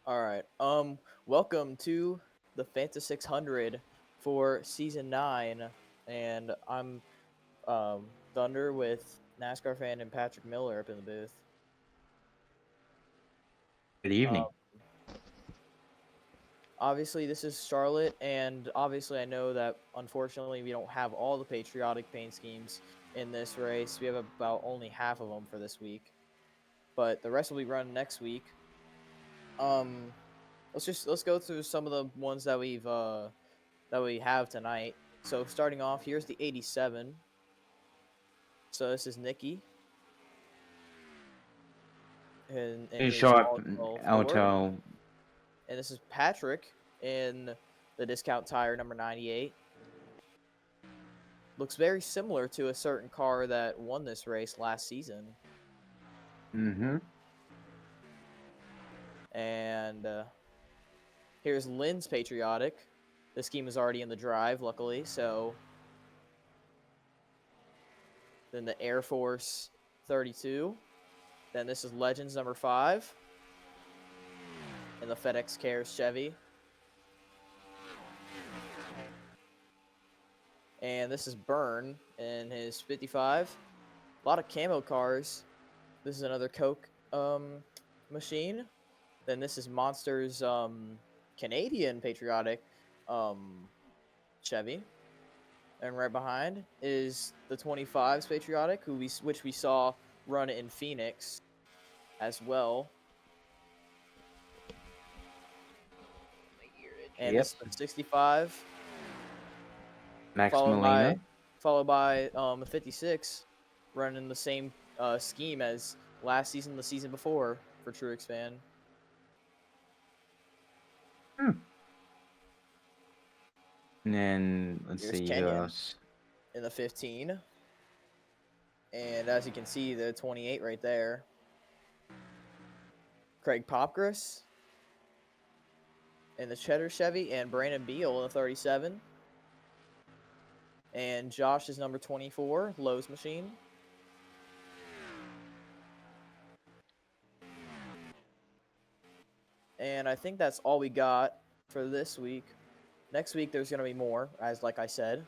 All right. Welcome to the Fanta 600 for season 9, and I'm Thunder with NASCAR fan and Patrick Miller up in the booth. Good Um, evening. Obviously this is Charlotte, and obviously I know that unfortunately we don't have all the patriotic paint schemes in this race. We have about only half of them for this week, but the rest will be run next week. Um, let's go through some of the ones that we have tonight. So starting off, here's the 87. So this is Nikki in You his show up volatile Ford, Auto. and this is Patrick in the discount tire number 98. Looks very similar to a certain car that won this race last season. Mm-hmm. And here's Lynn's patriotic. The scheme is already in the drive, luckily. So then the Air Force 32. Then this is Legends number 5. And the FedEx Cares Chevy. And this is Burn in his 55. A lot of camo cars. This is another Coke machine. Then this is Monster's Canadian patriotic um, Chevy. And right behind is the 25's patriotic, which we saw run in Phoenix as well. And this Yep. is the 65, Max followed by Molina. a 56, running the same scheme as last season, the season before for Truex fan. Hmm. And then let's Here's see who Kenyon else. in the 15, and as you can see, the 28 right there. Craig Popgris in the Cheddar Chevy, and Brandon Beal in the 37, and Josh is number 24, Lowe's machine. And I think that's all we got for this week. Next week there's gonna be more, as like I said.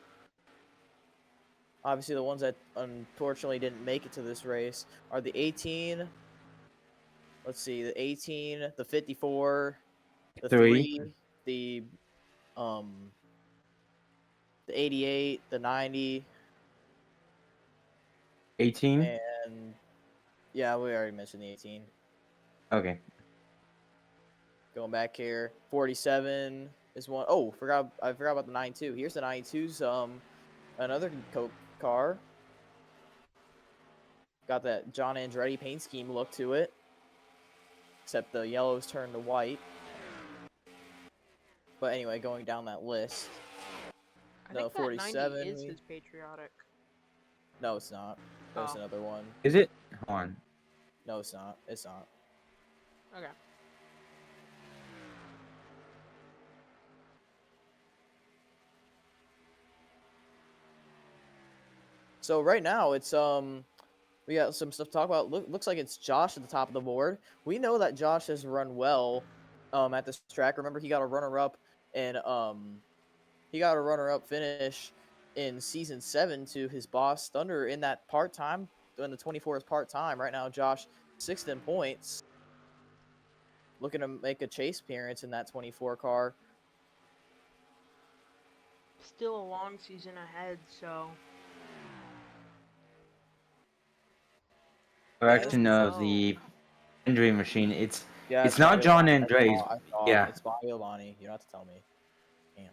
Obviously, the ones that unfortunately didn't make it to this race are the 18. Let's see, the 18, the 54, the Three. 3, um the 88, the 90, 18. and yeah, we already mentioned the 18. Okay. Going back here, 47 is one. I forgot about the 92. Here's the 92's another Coke car. Got that John Andretti paint scheme look to it, except the yellows turned to white. But anyway, going down that list, I no think that 90 47. is his patriotic. No, it's not. There's Oh, another one. Is it? Hold on. No, it's not. It's not. okay. So right now it's we got some stuff to talk about. Looks like it's Josh at the top of the board. We know that Josh has run well at this track. Remember, he got a runner up and he got a runner up finish in season 7 to his boss Thunder in that part time when the 24 is part time. Right now, Josh 6th in points, looking to make a chase appearance in that 24 car. Still a long season ahead, so Yeah, this Correction let's of go. the injury machine. It's yeah, it's it's not Bobby John Labonte. Andres. I saw Yeah. it's Bobby Labonte. You don't have to tell me. Damn.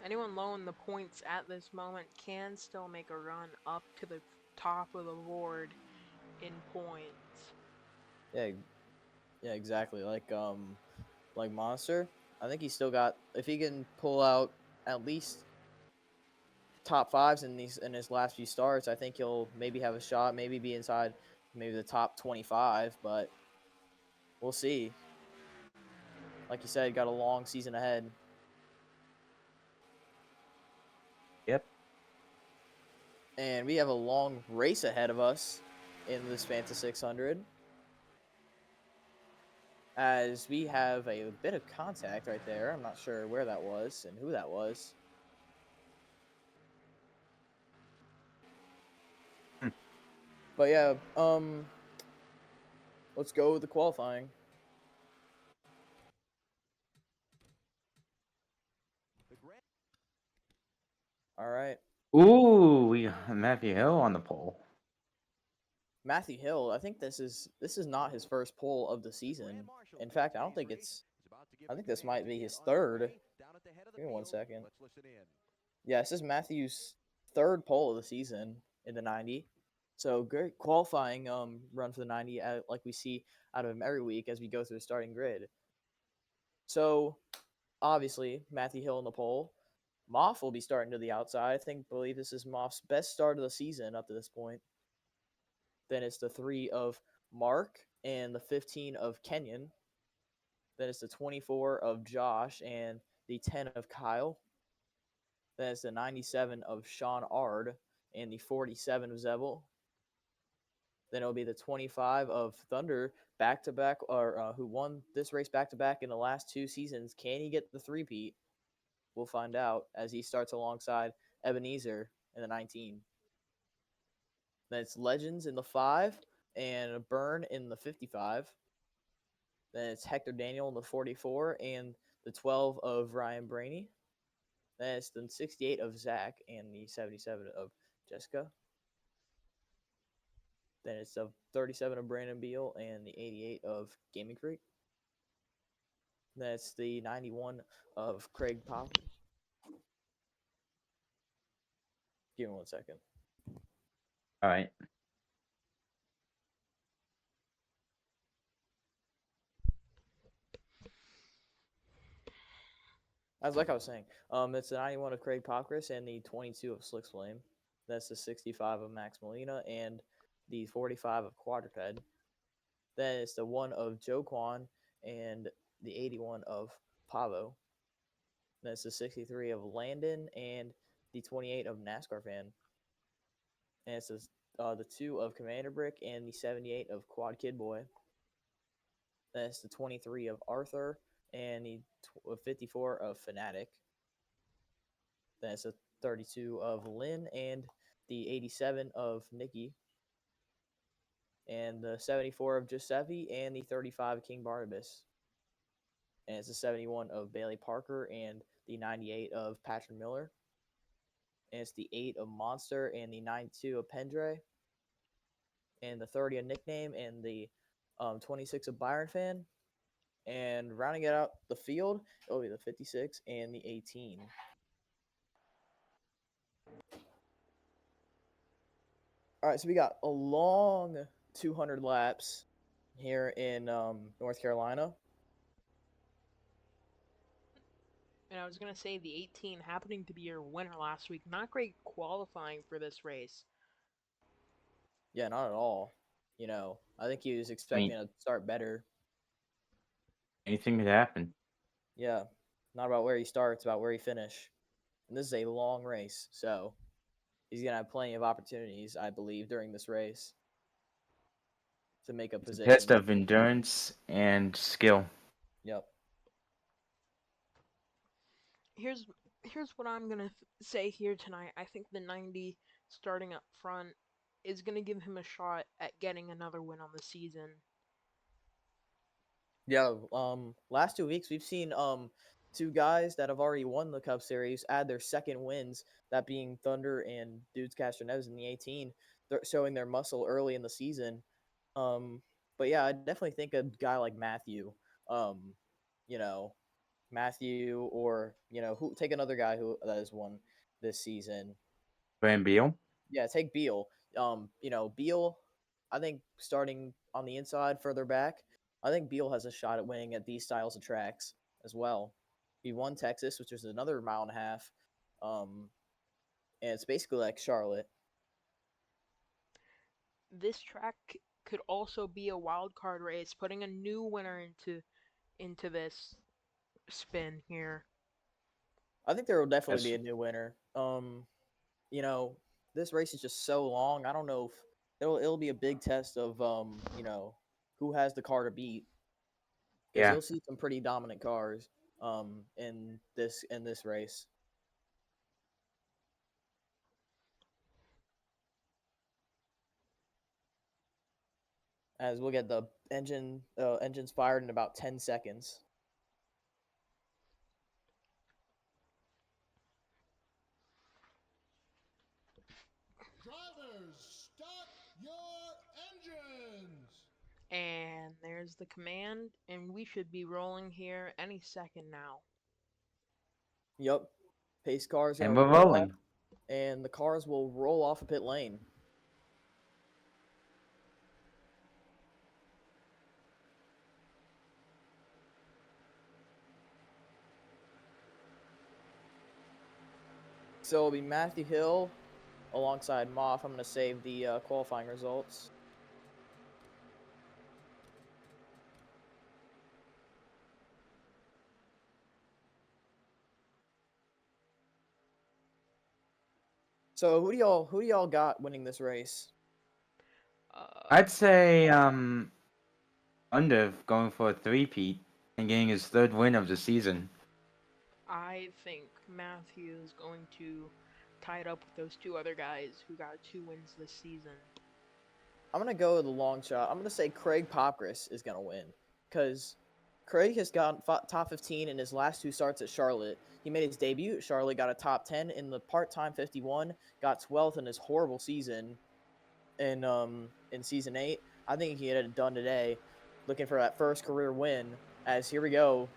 Anyone low in the points at this moment can still make a run up to the top of the board in points. Yeah, yeah, exactly. Like Monster. I think he's still got if he can pull out at least top fives in his last few starts. I think he'll maybe have a shot. Maybe be inside maybe the top 25. But we'll see. Like you said, got a long season ahead. Yep. And we have a long race ahead of us in this Fanta 600. as we have a bit of contact right there. I'm not sure where that was and who that was. Hmm. But yeah, let's go with the qualifying. All right. Ooh, we got Matthew Hill on the pole. Matthew Hill, I think this is not his first pole of the season. In fact, I don't think it's I think this might be his third. Give me 1 second. Yeah, this is Matthew's third pole of the season in the 90. So great qualifying run for the 90 like we see out of him every week as we go through the starting grid. So obviously Matthew Hill in the pole. Moff will be starting to the outside. Believe this is Moff's best start of the season up to this point. Then it's the 3 of Mark and the 15 of Kenyon. Then it's the 24 of Josh and the 10 of Kyle. Then it's the 97 of Sean Ard and the 47 of Zebel. Then it'll be the 25 of Thunder back to back, or who won this race back to back in the last 2 seasons. Can he get the three-peat? We'll find out as he starts alongside Ebenezer in the 19. Then it's Legends in the 5 and Burn in the 55. Then it's Hector Daniel in the 44 and the 12 of Ryan Brainy. Then it's the 68 of Zach and the 77 of Jessica. Then it's the 37 of Brandon Beal and the 88 of Gaming Freak. Then it's the 91 of Craig Pop. Give me 1 second. All right. As like I was saying, it's the 91 of Craig Popkris and the 22 of Slick Flame. That's the 65 of Max Molina and the 45 of Quadruped. Then it's the 1 of Joe Quan and the 81 of Pavo. Then it's the 63 of Landon and the 28 of NASCAR Fan. And it's the 2 of Commander Brick and the 78 of Quad Kid Boy. Then it's the 23 of Arthur and the 54 of Fanatic. Then it's the 32 of Lynn and the 87 of Nikki. And the 74 of Giuseppe and the 35 of King Barnabas. And it's the 71 of Bailey Parker and the 98 of Patrick Miller. And it's the 8 of Monster and the 92 of Pendre. And the 30 of Nickname and the 26 of Byron Fan. And rounding it out the field, it'll be the 56 and the 18. All right, so we got a long 200 laps here in North Carolina. And I was gonna say the 18 happening to be your winner last week. Not great qualifying for this race. Yeah, not at all. I think he was I expecting mean, to start better. anything could happen. Yeah, not about where he starts, about where he finish. And this is a long race, so he's gonna have plenty of opportunities, I believe, during this race to make a It's a test position. of endurance and skill. Yep. Here's here's what I'm gonna say here tonight. I think the 90 starting up front is gonna give him a shot at getting another win on the season. Yeah. Last 2 weeks we've seen two guys that have already won the Cup Series add their second wins. That being Thunder and Dudes Castroneves in the 18. They're showing their muscle early in the season. Um, but yeah, I definitely think a guy like Matthew, um, you know, Matthew, or who take another guy who that has won this season. Van Beal. Yeah, take Beal. Beal, I think starting on the inside further back, I think Beal has a shot at winning at these styles of tracks as well. He won Texas, which is another mile and a half. Um, and it's basically like Charlotte. This track could also be a wild card race, putting a new winner into this spin here. I think there will definitely Yes. be a new winner. You know, this race is just so long. I don't know if it'll be a big test of who has the car to beat. because Yeah. you'll see some pretty dominant cars in this race. As we'll get the engines fired in about 10 seconds. Drivers, start your engines! And there's the command, and we should be rolling here any second now. Yep. Pace car is going And to we're roll off, rolling. and the cars will roll off a pit lane. So it'll be Matthew Hill alongside Moff. I'm going to save the qualifying results. So who do y'all got winning this race? I'd say Undev going for a three-peat and getting his third win of the season. I think Matthew is going to tie it up with those two other guys who got 2 wins this season. I'm going to go with the long shot. I'm going to say Craig Popgris is going to win because Craig has gotten top 15 in his last 2 starts at Charlotte. He made his debut at Charlotte, got a top 10 in the part-time 51, got 12th in his horrible season in season 8. I think he had it done today, looking for that first career win. As here we go,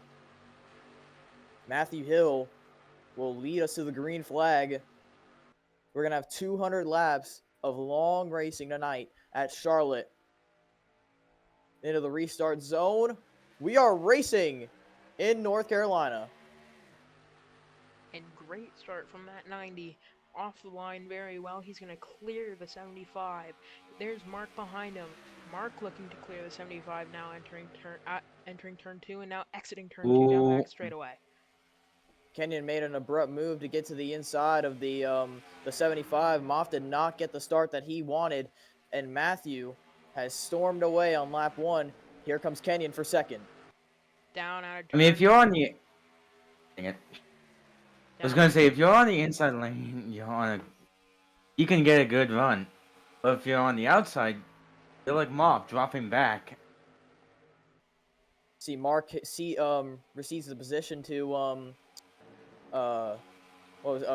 Matthew Hill will lead us to the green flag. We're gonna have 200 laps of long racing tonight at Charlotte. Into the restart zone. We are racing in North Carolina. And great start from that 90. Off the line very well. He's going to clear the 75. There's Mark behind him. Mark looking to clear the 75 now, entering turn 2 and now exiting turn 2 down the back Ooh. straightaway. Kenyon made an abrupt move to get to the inside of the 75. Moff did not get the start that he wanted, and Matthew has stormed away on lap 1. Here comes Kenyon for second. Down out of I turn. mean, if you're on the... Dang it. I was down- going to say, if you're on the inside lane, you can get a good run. But if you're on the outside, you're like Mop, dropping back. See, Mark receives the position to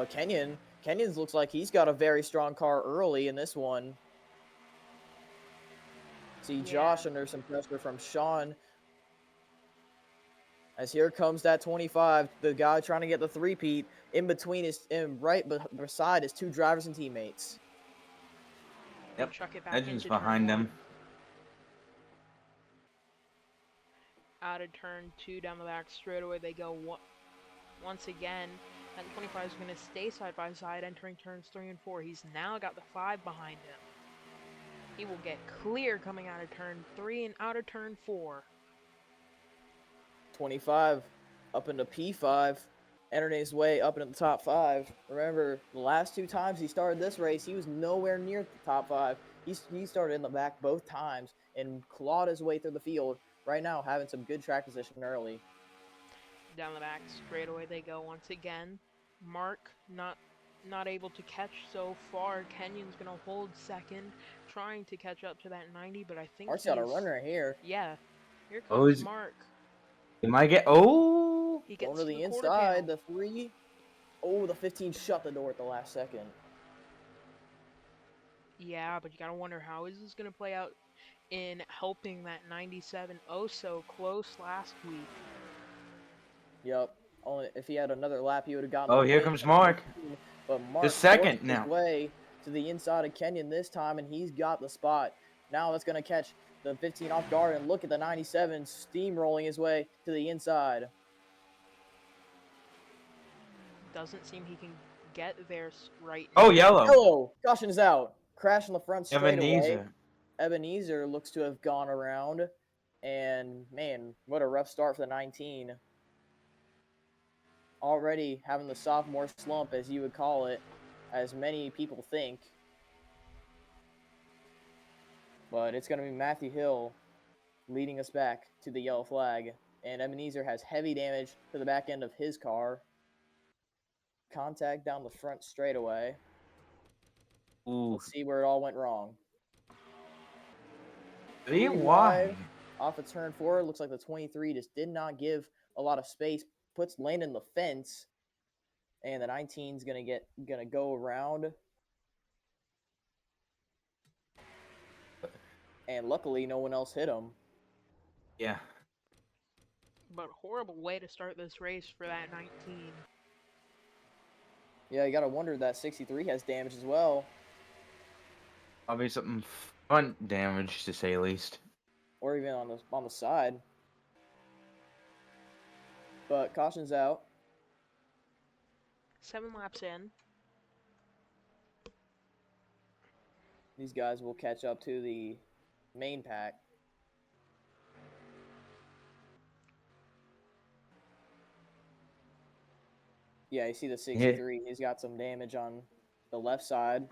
Kenyon. Kenyon's looks like he's got a very strong car early in this one. See Josh under some pressure from Sean. As here comes that 25, the guy trying to get the three-peat in between beside his 2 drivers and teammates. And Yep. chuck it back Legends into behind turn 1. them. Out of turn 2 down the back straightaway they go once again. And 25 is going to stay side by side entering turns 3 and 4. He's now got the 5 behind him. He will get clear coming out of turn 3 and out of turn 4. 25 up into P5, entering his way up into the top 5. Remember, the last 2 times he started this race, he was nowhere near the top 5. He started in the back both times and clawed his way through the field. Right now, having some good track position early. Down the back straightaway they go once again. Mark not able to catch so far. Kenyon's gonna hold second, trying to catch up to that 90, but I think Mark's got a run right here. Yeah, here Oh, comes Mark. He might get... Oh! He Going gets to to the quarter inside, panel. the 3. Oh, the 15 shut the door at the last second. Yeah, but you gotta wonder how is this gonna play out in helping that 97 oh so close last week. Yep. Only if he had another lap, he would have gotten Oh, the here win. comes Mark. But Mark The second forced now. his way to the inside of Kenyon this time, and he's got the spot. Now it's going to catch the 15 off guard, and look at the 97 steamrolling his way to the inside. Doesn't seem he can get there right now. Oh, yellow. Hello! Caution is out. Crash in the front straightaway. Ebenezer. Ebenezer looks to have gone around. And, man, what a rough start for the 19. Already having the sophomore slump, as you would call it, as many people think. But it's going to be Matthew Hill leading us back to the yellow flag. And Ebenezer has heavy damage to the back end of his car. Contact down the front straightaway. Ooh, Let's see where it all went wrong. three Three wide. wide off of turn 4. Looks like the 23 just did not give a lot of space. Puts Lane in the fence. And the 19's gonna go around. And luckily no one else hit him. Yeah. But horrible way to start this race for that 19. Yeah, you gotta wonder that 63 has damage as well. Probably something front damage to say the least. Or even on the side. But caution's out. 7 laps in. These guys will catch up to the main pack. Yeah, you see the 63. He's got some damage on the left side.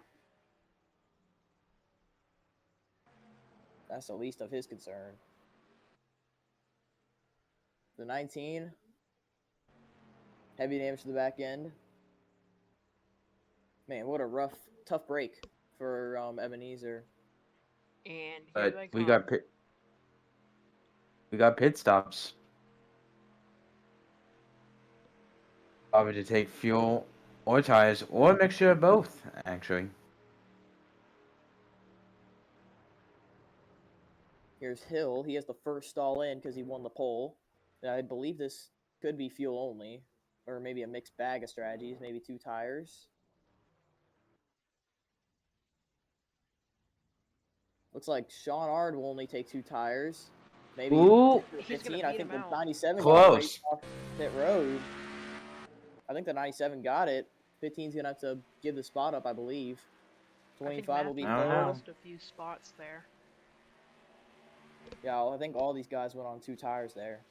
That's the least of his concern. The 19. Heavy damage to the back end. Man, what a tough break for Ebenezer. And here But they we come. got pit stops. Probably to take fuel or tires or a mixture of both, actually. Here's Hill. He has the first stall in because he won the pole. And I believe this could be fuel only, or maybe a mixed bag of strategies, maybe 2 tires. Looks like Sean Ard will only take 2 tires. Maybe Ooh, He's gonna 15. I beat think him the out. 97 got close. raced off pit road. I think the 97 got it. 15's going to have to give the spot up, I believe. I think 25 will be Matthew third. lost a few spots there. Yeah, I think all these guys went on 2 tires there.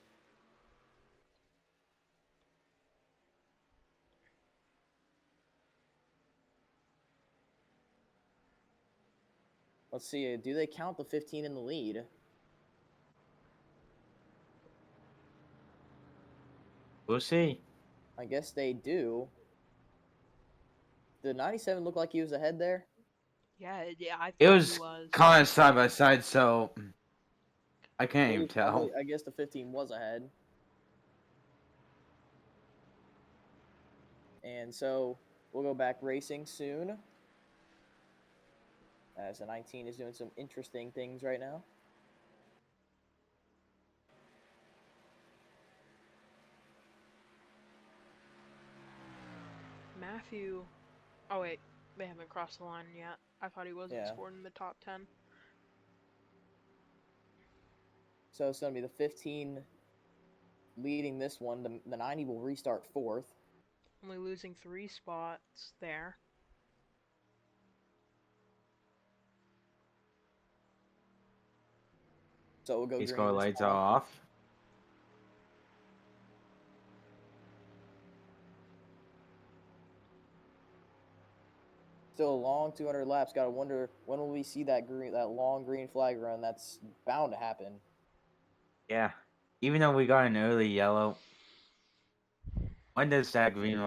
Let's see. Do they count the 15 in the lead? We'll see. I guess they do. Did 97 look like he was ahead there? Yeah, I It thought he was was. kind of side by side, so I can't He even was tell. probably, I guess the 15 was ahead. And so we'll go back racing soon. As the 19 is doing some interesting things right now. Matthew. Oh, wait. They haven't crossed the line yet. I thought he wasn't Yeah. scored in the top 10. So it's going to be the 15 leading this one. The 90 will restart 4th. Only losing 3 spots there. So we'll go He's green got this lights time. off. Still a long 200 laps. Got to wonder when will we see that long green flag run? That's bound to happen. Yeah. Even though we got an early yellow, when does that green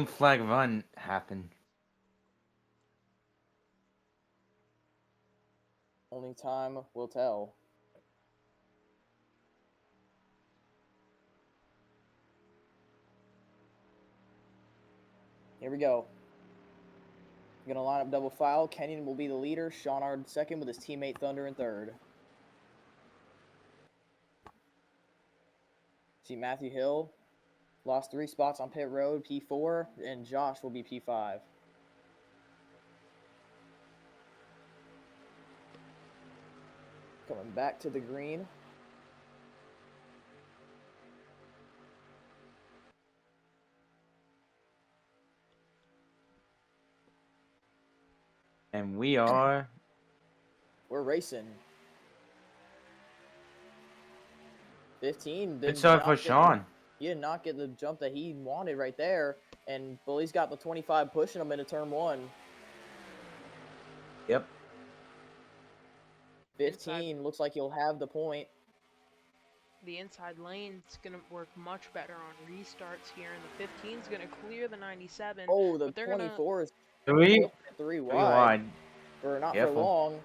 flag run happen? Only time will tell. Here we go. Going to line up double file. Kenyon will be the leader. Shawnard second with his teammate Thunder in third. See Matthew Hill lost 3 spots on pit road, P4, and Josh will be P5. Coming back to the green. And we are. We're racing. 15 Good did start for not get Sean. he did not get the jump that he wanted right there. And Bully's got the 25 pushing him into turn 1. Yep. 15 looks like he'll have the point. The inside lane's gonna work much better on restarts here, and the 15's gonna clear the 97, Oh, the but they're gonna 24 is Three, three three wide wide. for not for Careful. long.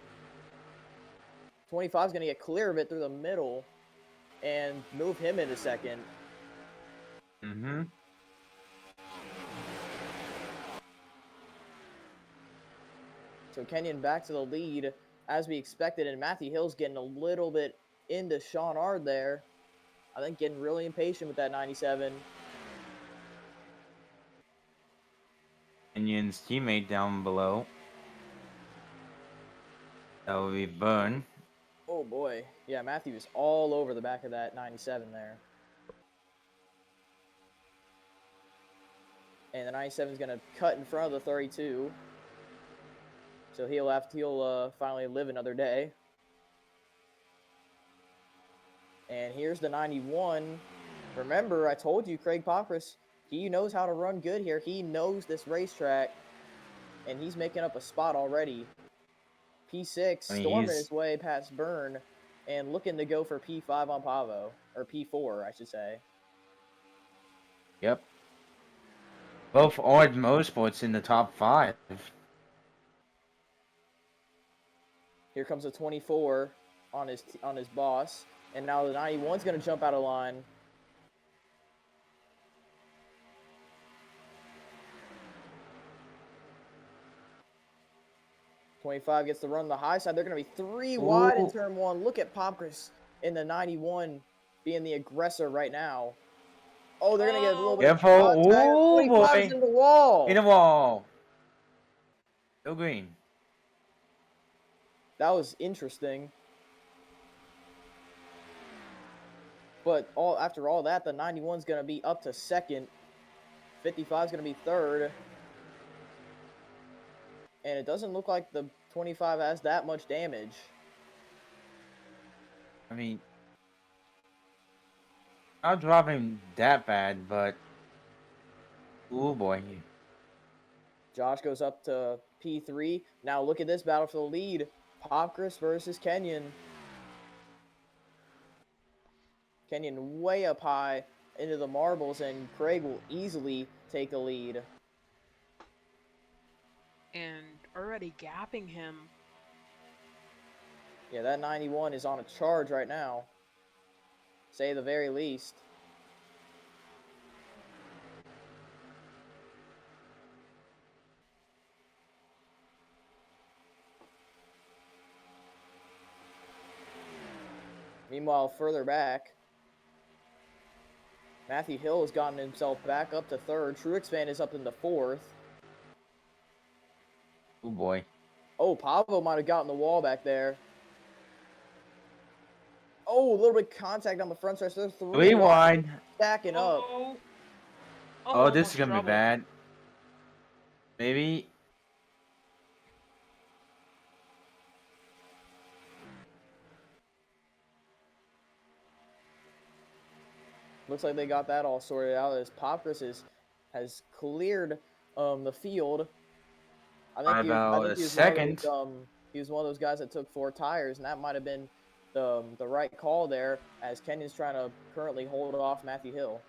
25 is going to get clear of it through the middle and move him into second. Mm-hmm. So Kenyon back to the lead as we expected, and Matthew Hill's getting a little bit into Sean Ard there. I think getting really impatient with that 97. Kenyon's teammate down below. That will be Burn. Oh boy. Yeah, Matthew is all over the back of that 97 there. And the 97 is going to cut in front of the 32. So he'll finally live another day. And here's the 91. Remember, I told you Craig Popris, he knows how to run good here. He knows this racetrack, and he's making up a spot already. P6 storming his way past Byrne and looking to go for P5 on Pavo, or P4, I should say. Yep. Both Ard Motorsports in the top 5. Here comes a 24 on his boss, and now the 91's going to jump out of line. .25 gets to run the high side. They're going to be 3 wide in turn 1. Look at Popkris in the 91 being the aggressor right now. Oh, they're going to get a little bit of contact. Oh, 25 boy. is in the wall. In the wall. No green. That was interesting. But after all that, the 91 is going to be up to second. 55 is going to be third. And it doesn't look like the 25 has that much damage. I mean, not dropping that bad, but oh boy. Josh goes up to P3. Now look at this battle for the lead. Popkris versus Kenyon. Kenyon way up high into the marbles, and Craig will easily take the lead. And already gapping him. Yeah, that 91 is on a charge right now. Say the very least. Meanwhile, further back, Matthew Hill has gotten himself back up to third. Truex Fan is up into fourth. Oh boy. Oh, Pavo might have gotten the wall back there. Oh, a little bit of contact on the front stretch. There's 3 wide. Stacking up. Oh, this is almost gonna trouble. be bad. Maybe. Looks like they got that all sorted out as Popkris has cleared the field. I think he was second. he was one of those guys that took 4 tires, and that might have been the right call there, as Kenyon's trying to currently hold off Matthew Hill.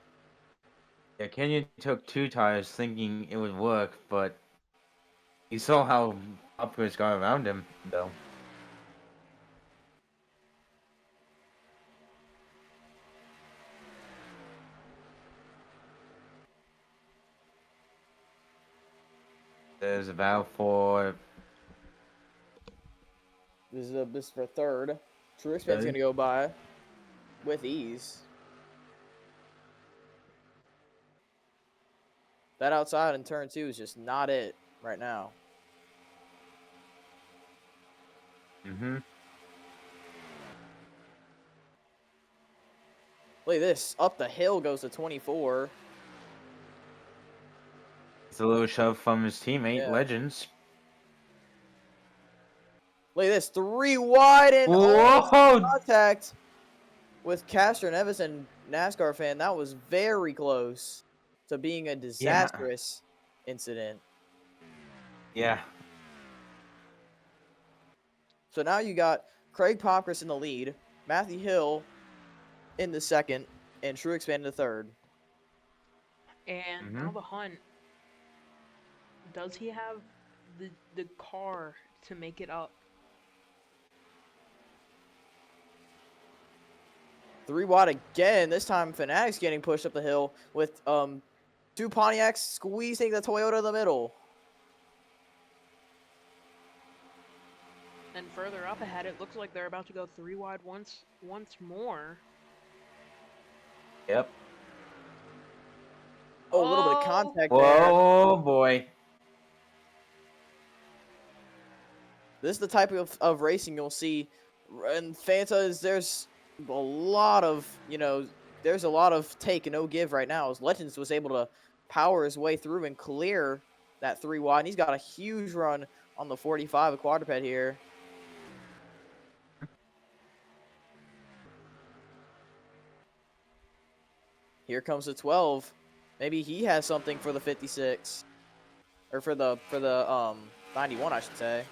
Yeah, Kenyon took 2 tires thinking it would work, but he saw how Popkris got around him, though. There's a battle for. This is for third. Truex Fan's gonna go by with ease. That outside in turn 2 is just not it right now. Mm-hmm. Look at this. Up the hill goes to 24. It's a little shove from his teammate, Yeah. Legends. Look at this. 3 wide and almost contact with Castor and Evans, NASCAR fan. That was very close to being a disastrous incident. Yeah. So now you got Craig Popkris in the lead, Matthew Hill, in the second, and True Expand in the third. And now the hunt. Does he have the car to make it up? 3 wide again. This time, Fanatic's getting pushed up the hill with 2 Pontiacs squeezing the Toyota in the middle. And further up ahead, it looks like they're about to go 3 wide once more. Yep. Oh, a little bit of contact there. Whoa, boy. This is the type of racing you'll see. And Fanta is, there's a lot of, there's a lot of take and no give right now. As Legends was able to power his way through and clear that 3 wide. And he's got a huge run on the 45 of quadruped here. Here comes the 12. Maybe he has something for the 56. Or for the 91, I should say.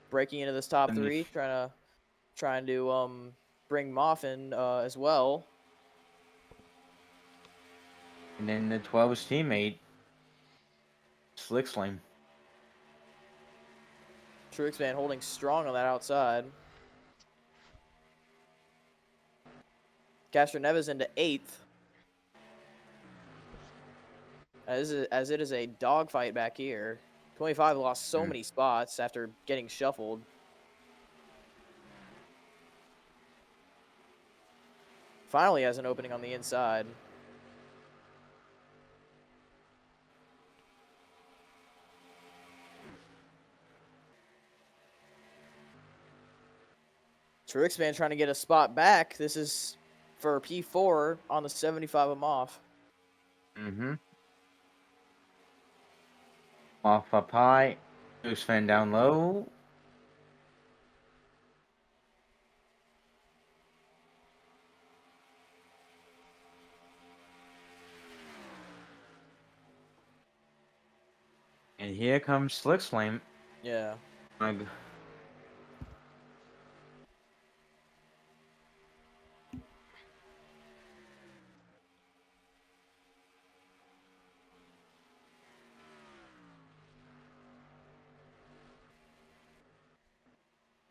Breaking into this top 3, trying to bring Moff in as well. And then the 12's teammate, Slick Slam. True Expand holding strong on that outside. Castro Neves into 8th. As it is a dogfight back here. 25 lost so many spots after getting shuffled. Finally has an opening on the inside. True Expand trying to get a spot back. This is for P4 on the 75 of Moff. Off up high. Goose fan down low. And here comes Slick Slam. Yeah.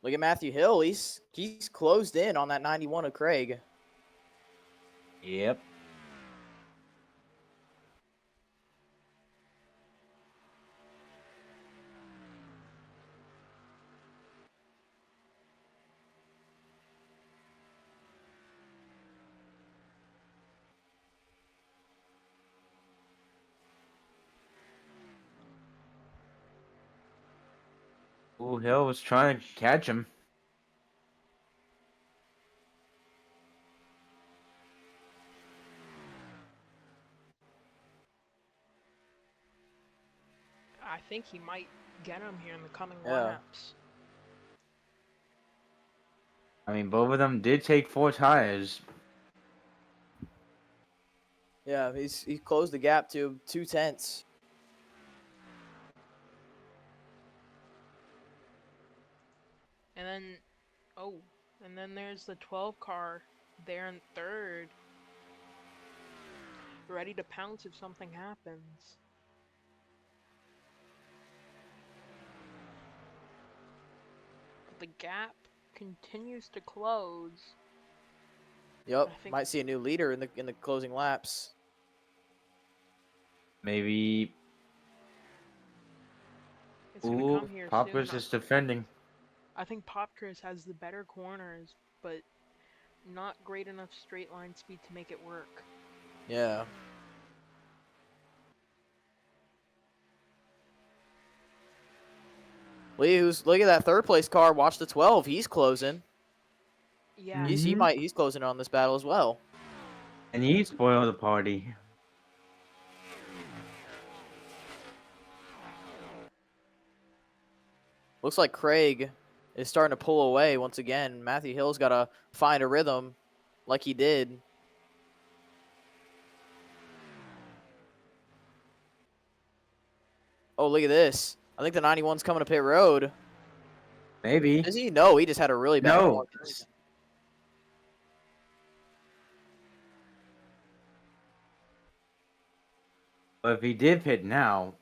Look at Matthew Hill. He's closed in on that 91 of Craig. Yep. Ooh, Hill was trying to catch him. I think he might get him here in the coming Yeah. laps. I mean, both of them did take 4 tires. Yeah, he closed the gap to 2/10. And then there's the 12 car there in third, ready to pounce if something happens. But the gap continues to close. Yep, might see a new leader in the closing laps. Maybe. It's gonna come here Poppers soon. is defending. I think Popkris has the better corners, but not great enough straight line speed to make it work. Yeah. Look at that third place car. Watch the 12. He's closing. Yeah. He's closing on this battle as well. And he spoiled the party. Looks like Craig is starting to pull away once again. Matthew Hill's got to find a rhythm like he did. Oh, look at this. I think the 91's coming to pit road. Maybe. Does he? No, he just had a really bad No. performance. But if he did pit now,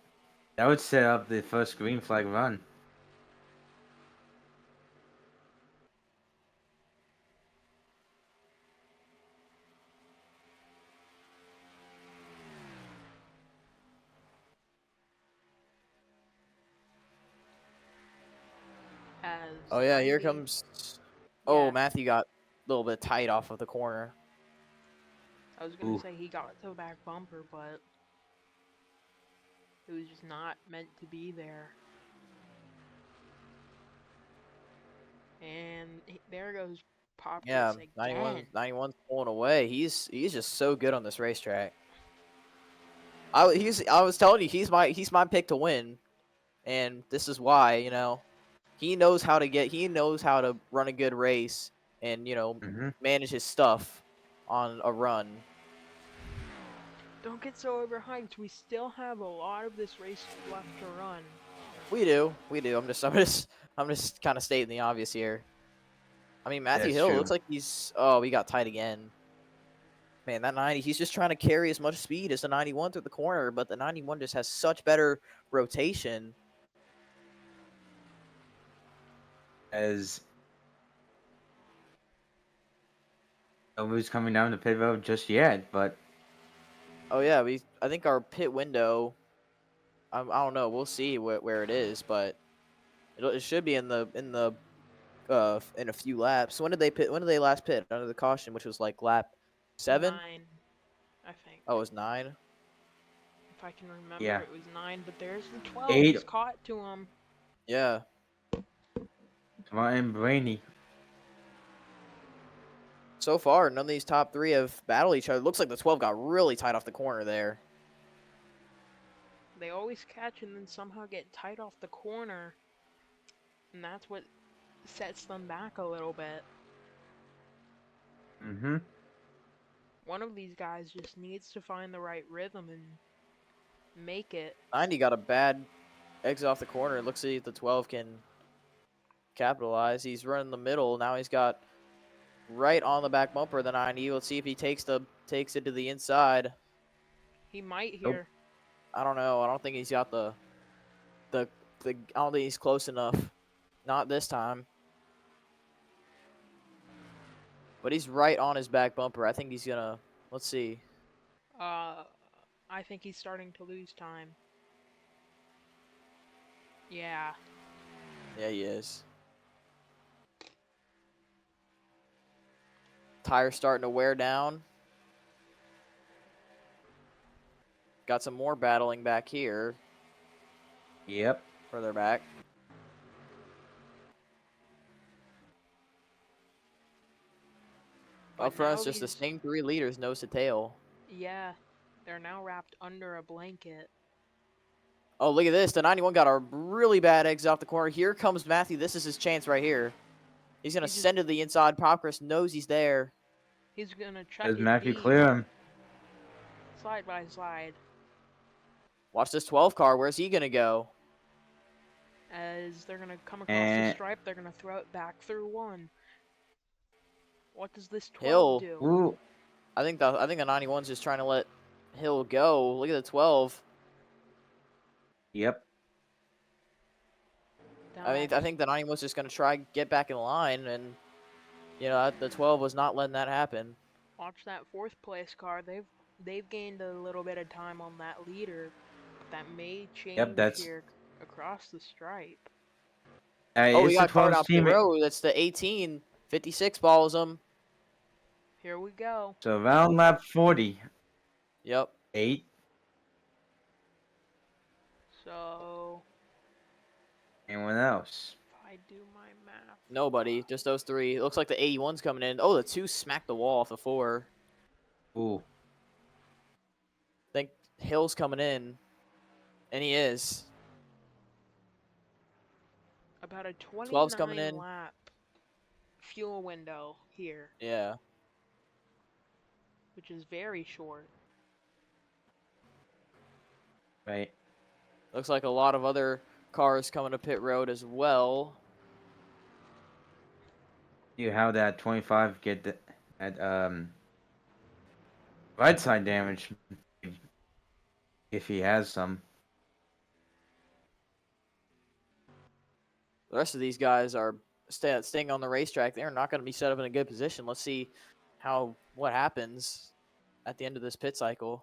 that would set up the first green flag run. As Oh yeah, here 90 comes. Oh, Yeah, Matthew got a little bit tight off of the corner. I was gonna Ooh. say he got to the back bumper, but it was just not meant to be there. And there goes Yeah, Popkins 91, again. 91's pulling away. He's just so good on this racetrack. I was telling you he's my pick to win, and this is why. He knows how to run a good race and Mm-hmm. manage his stuff on a run. Don't get so overhyped. We still have a lot of this race left to run. We do. I'm just kind of stating the obvious here. I mean, Matthew That's Hill true. looks like he got tight again. Man, that 90, he's just trying to carry as much speed as the 91 through the corner, but the 91 just has such better rotation. As nobody's coming down the pit road just yet, but Oh yeah, I think our pit window. I don't know. We'll see where it is, but it should be in a few laps. When did they pit? When did they last pit under the caution, which was like lap 7? 9, I think. Oh, it was 9. If I can remember, yeah, it was 9, but there's the 12. 8. He's caught to him. Yeah. Come on, Brainy. So far, none of these top 3 have battled each other. Looks like the 12 got really tight off the corner there. They always catch and then somehow get tight off the corner. And that's what sets them back a little bit. Mm-hmm. One of these guys just needs to find the right rhythm and make it. 90 got a bad exit off the corner. It looks like the 12 can capitalize. He's running the middle. Now he's got right on the back bumper of the 90. Let's see if he takes it to the inside. He might Nope. here. I don't know. I don't think he's got the I don't think he's close enough. Not this time. But he's right on his back bumper. I think he's gonna. Let's see. I think he's starting to lose time. Yeah. Yeah, he is. Tire's starting to wear down. Got some more battling back here. Yep. Further back. But Up front, now it's just the these, same 3 leaders, nose to tail. yeah, they're now wrapped under a blanket. Oh, look at this. The 91 got a really bad exit off the corner. Here comes Matthew. This is his chance right here. He's going to He just- send it to the inside. Popcris knows he's there. He's gonna check Does his Matthew bead clear him? side by side Watch this 12 car. Where's he going to go? as they're gonna come across the And stripe. They're gonna throw it back through one. What does this 12 Hill. do? ooh, I think the 91's just trying to let Hill go. Look at the 12. yep. I mean, I think the 91's just going to try get back in line, and the 12 was not letting that happen. Watch that 4th place car. They've gained a little bit of time on that leader. That may change That's here across the stripe. Oh, we it's the got card 12's out the teammate. road. That's the 18. 56 balls him. Here we go. So around lap 48. Yep. So Anyone else? if I do my math, Nobody. Just those 3. It looks like the 81's coming in. Oh, the 2 smacked the wall off the 4. Ooh, I think Hill's coming in. And he is. about a 12's coming 29 in. lap fuel window here, Yeah. which is very short. right. Looks like a lot of other cars coming to pit road as well. See how that 25 get that right side damage if he has some. The rest of these guys are staying on the racetrack. They're not going to be set up in a good position. Let's see what happens at the end of this pit cycle.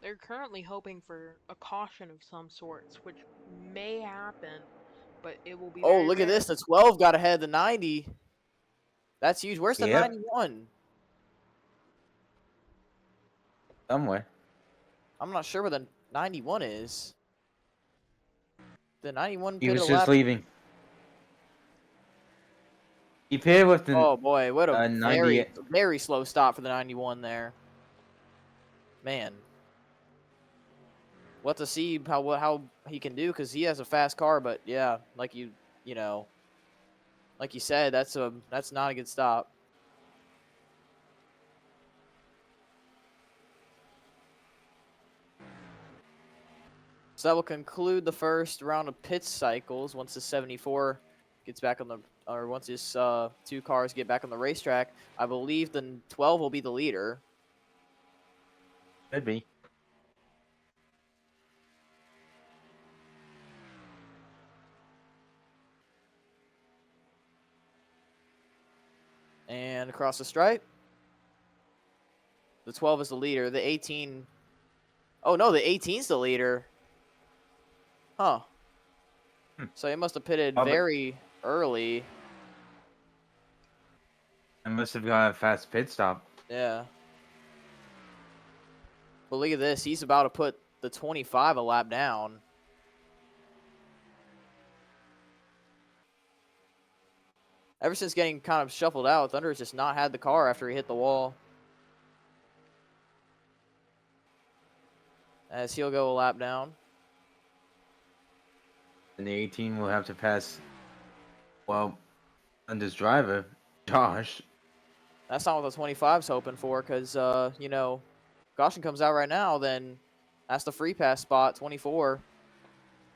They're currently hoping for a caution of some sorts, which may happen, but it will be Oh, very look at rare. this. The 12 got ahead of the 90. That's huge. Where's the Yep. 91? Somewhere. I'm not sure where the 91 is. The 91 He pitted a was just lap. leaving. He paired with the Oh boy, what a 90. very slow stop for the 91 there. Man. We'll have to see how he can do because he has a fast car, but yeah, like you said, that's not a good stop. So that will conclude the first round of pit cycles once the 74 gets back on the, or once his two cars get back on the racetrack. I believe the 12 will be the leader. Could be. And across the stripe, the 12 is the leader. The 18, oh no, the 18's the leader. Huh. So he must have pitted Oh, but very early. I must have got a fast pit stop. Yeah. But look at this. He's about to put the 25 a lap down. Ever since getting kind of shuffled out, Thunder has just not had the car after he hit the wall. As he'll go a lap down. And the 18 will have to pass, well, Thunder's driver, Josh. That's not what the 25's hoping for because, Goshen comes out right now, then that's the free pass spot, 24.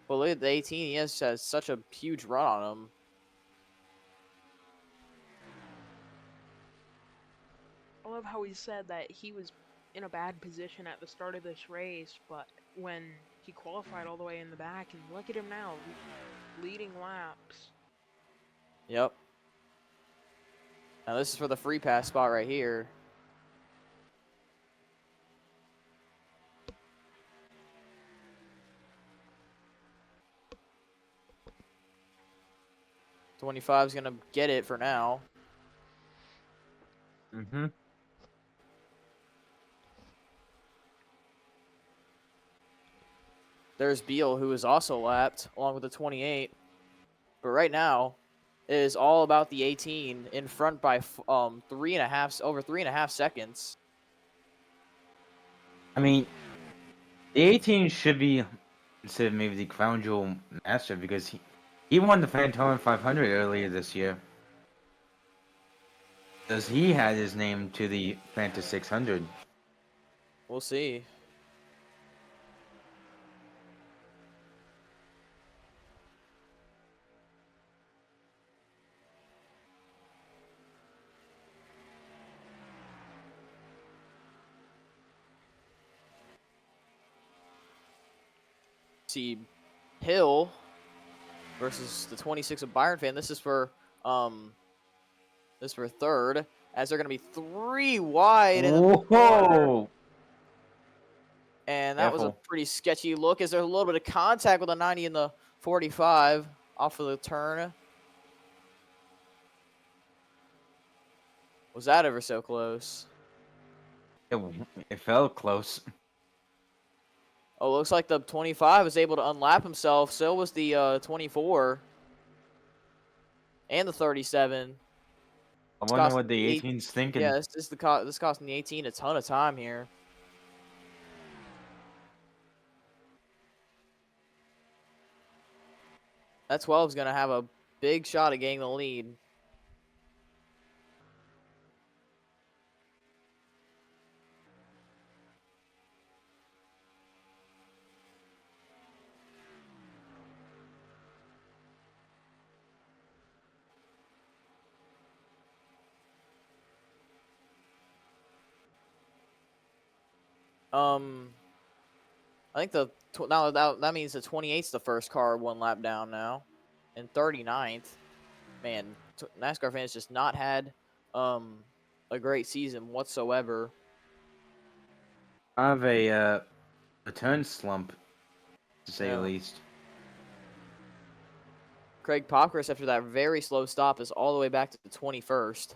But look at the 18. He has such a huge run on him. I love how he said that he was in a bad position at the start of this race, but when he qualified all the way in the back, and look at him now, leading laps. Yep. Now this is for the free pass spot right here. '25's gonna get it for now. Mm-hmm. There's Beal, who is also lapped along with the 28. But right now, it is all about the 18 in front by over 3.5 seconds. I mean, the 18 should be considered maybe the crown jewel master because he won the Phantom 500 earlier this year. Because he had his name to the Fanta 600. We'll see. See Hill versus the 26 of Byron fan. This is for third, as they're gonna be 3 wide in the corner. Whoa! And that was a Careful. pretty sketchy look. Is there a little bit of contact with the 90 and the 45 off of the turn? Was that ever so close? It felt close. Oh, looks like the 25 was able to unlap himself. So was the 24 and the 37. I It's wonder costing what the the 18's thinking. Yeah, this costing the 18 a ton of time here. That 12 is going to have a big shot at getting the lead. I think now that means the 28's the first car 1 lap down now, and 39th. Man, NASCAR fans just not had a great season whatsoever. I have a turn slump, to say the Yeah. least. Craig Popkris, after that very slow stop, is all the way back to the 21st.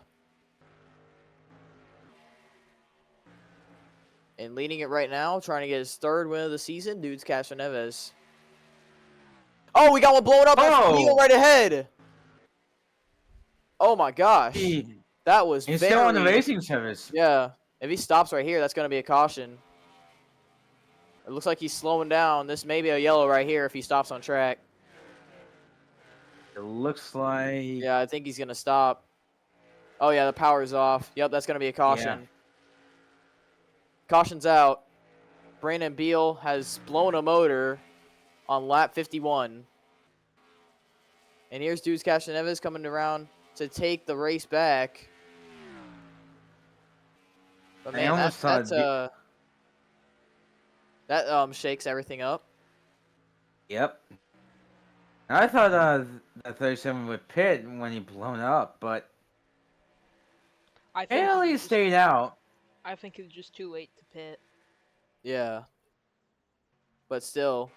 And leading it right now, trying to get his 3rd win of the season, Dudes Castroneves. Oh, we got one blowing up. That's Neil right ahead. Oh my gosh. That was He's still on the very... racing service. Yeah. If he stops right here, that's going to be a caution. It looks like he's slowing down. This may be a yellow right here if he stops on track. It looks like... Yeah, I think he's going to stop. Oh, yeah, the power's off. Yep, that's going to be a caution. Yeah. Caution's out. Brandon Beal has blown a motor on lap 51. And here's Dudes Castroneves coming around to take the race back. But man, that shakes everything up. Yep. I thought that 37 would pit when he blown up, but I think barely stayed out. I think it was just too late to pit. Yeah. But still,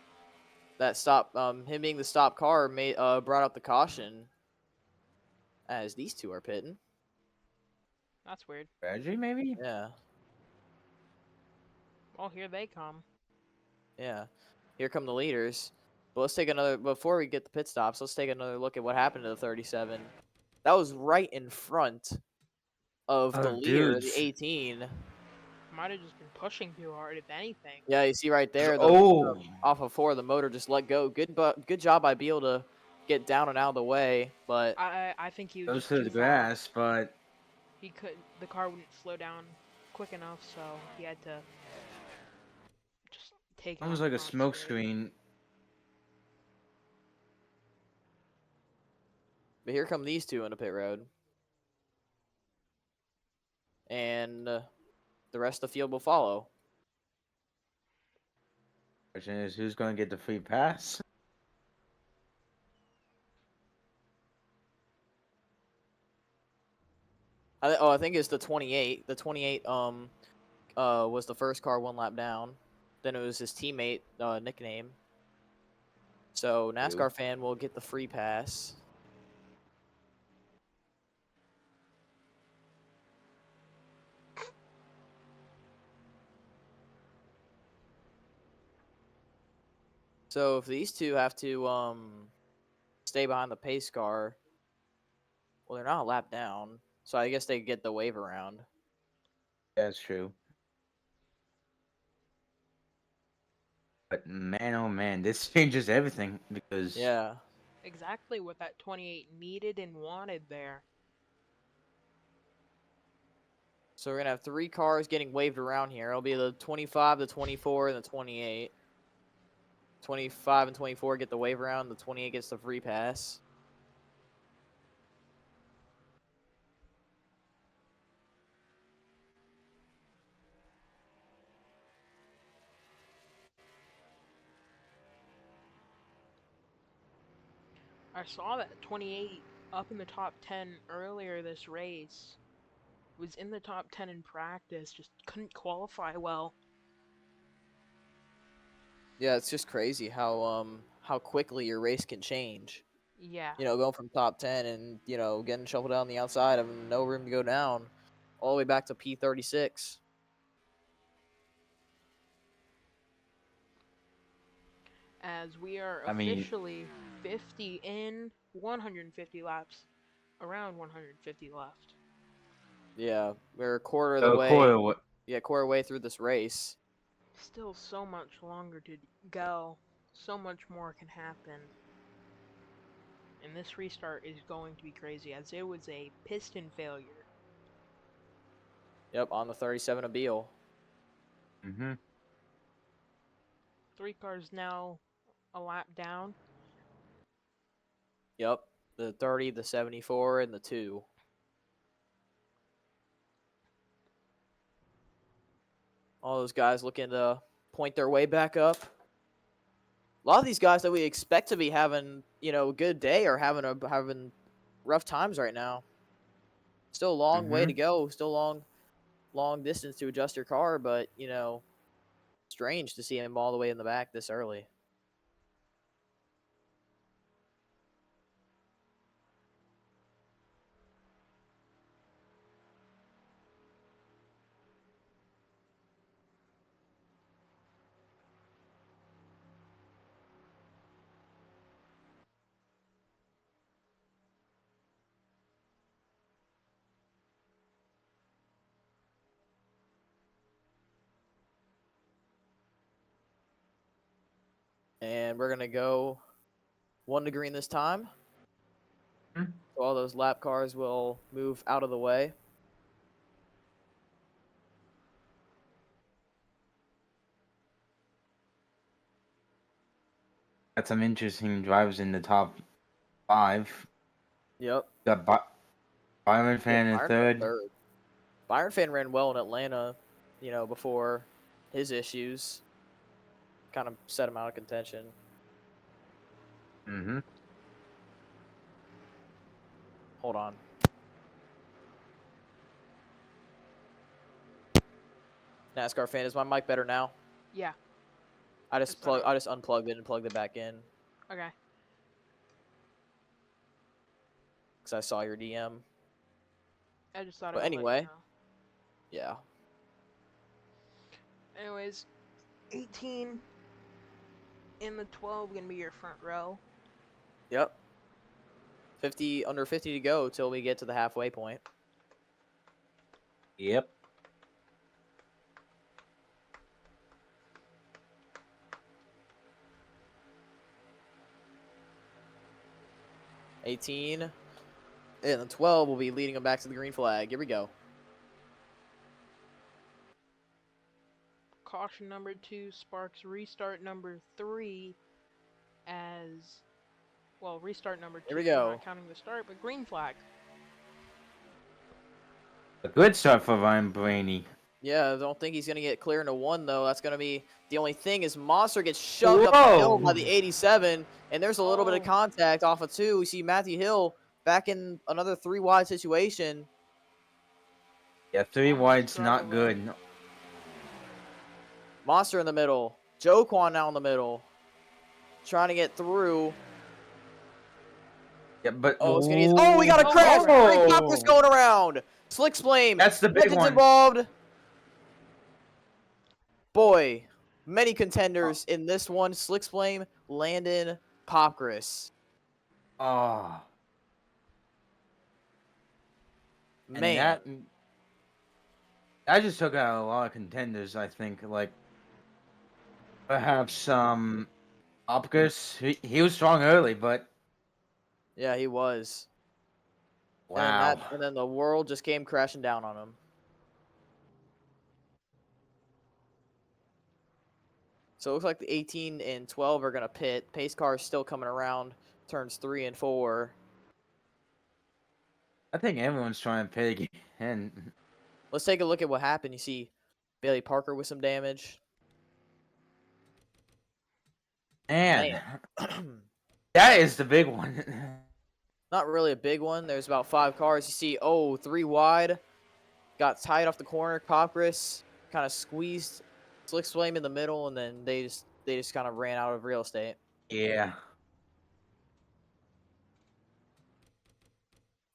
that stop, him being the stop car brought out the caution as these two are pitting. That's weird. Reggie, maybe? Yeah. Well, here they come. Yeah. Here come the leaders. But let's take another, before we get the pit stops, let's take another look at what happened to the 37. That was right in front of the leader, Dudes. the 18. Might have just been pushing too hard, if anything. Yeah, you see right there, Oh! off of 4, the motor just let go. Good job by Beal to get down and out of the way, but I think he was Goes just to too the far. grass, but... The car wouldn't slow down quick enough, so he had to just take it. Almost like a smoke screen. But here come these two on the pit road. And the rest of the field will follow. Question is, who's going to get the free pass? I think it's the 28. The 28 was the first car 1 lap down. Then it was his teammate nickname. So NASCAR fan will get the free pass. So if these two have to stay behind the pace car, well, they're not a lap down, so I guess they get the wave around. That's true. But man, oh man, this changes everything because... Yeah. Exactly what that 28 needed and wanted there. So we're going to have 3 cars getting waved around here. It'll be the 25, the 24, and the 28. 25 and 24 get the wave around. The 28 gets the free pass. I saw that 28 up in the top 10 earlier this race. Was in the top 10 in practice, just couldn't qualify well. Yeah, it's just crazy how quickly your race can change. Yeah. You know, going from top 10 and, you know, getting shuffled down the outside, having no room to go down, all the way back to P36. As we are officially 50 in, 150 laps, around 150 left. Yeah, we're a quarter of the way. Yeah, quarter way through this race. Still so much longer to go. So much more can happen. And this restart is going to be crazy, as it was a piston failure. Yep, on the 37 of Beal. 3 cars now a lap down. Yep, the 30, the 74, and the 2. All those guys looking to point their way back up. A lot of these guys that we expect to be having, a good day are having rough times right now. Still a long way to go. Still long distance to adjust your car, but strange to see him all the way in the back this early. And we're gonna go 1 to green this time. Mhm. So all those lap cars will move out of the way. Got some interesting drivers in the top 5. Yep. Got Byron Yeah, Fan in Byron ran 3rd. third. Byron Fan ran well in Atlanta, before his issues kind of set him out of contention. Mm-hmm. Hold on. NASCAR Fan, is my mic better now? Yeah. I It's just better. unplugged it and plugged it back in Okay. because I saw your DM. I just thought I But would let you anyway, know. yeah. Anyways, 18 in the 12 gonna be your front row. Yep. Under 50 to go till we get to the halfway point. Yep. $18 and then 12 will be leading them back to the green flag. Here we go. Caution number 2, Sparks restart number 3 as well, restart number 2, Here we I'm go. not counting the start, but green flag. A good start for Ryan Blaney. Yeah, I don't think he's going to get clear into 1, though. That's going to be the only thing is Monster gets shoved up the hill by the 87, and there's a little bit of Oh. contact off of 2. We see Matthew Hill back in another 3-wide situation. Yeah, 3 Almost wide's driving not low. good. Monster in the middle. Joe Quan now in the middle. Trying to get through. Yeah, but Oh, it's gonna get. Oh, we got a Oh, crash. crap. Three poppers going around. Slick Flame. That's the big Nothing's one. involved. Boy, many contenders in this one. Slick Flame, Landon, Popgris. Oh, and Man. that just took out a lot of contenders. I think, like perhaps Opkus. He was strong early, but Yeah, he was. wow. And then the world just came crashing down on him. So it looks like the 18 and 12 are gonna pit. Pace car is still coming around. Turns 3 and 4. I think everyone's trying to pig, and Let's take a look at what happened. You see Bailey Parker with some damage. man, Man. that is the big one. Not really a big one. There's about 5 cars. You see, 3 wide. Got tied off the corner. Popgris kind of squeezed Slick Flame in the middle, and then they just kind of ran out of real estate. Yeah.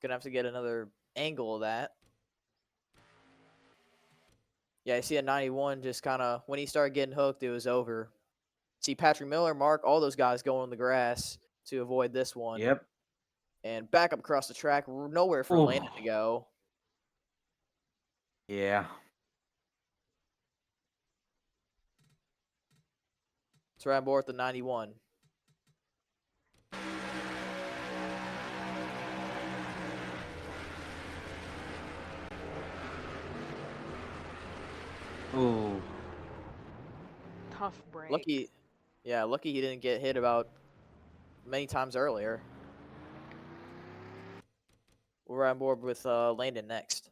Gonna have to get another angle of that. Yeah, I see a 91 just kind of, when he started getting hooked, it was over. See Patrick Miller, Mark, all those guys going in the grass to avoid this one. Yep. And back up across the track, nowhere for Ooh. Landon to go. Yeah. Let's ride board with the 91. Ooh. Tough break. Lucky he didn't get hit about many times earlier. We're on board with Landon next.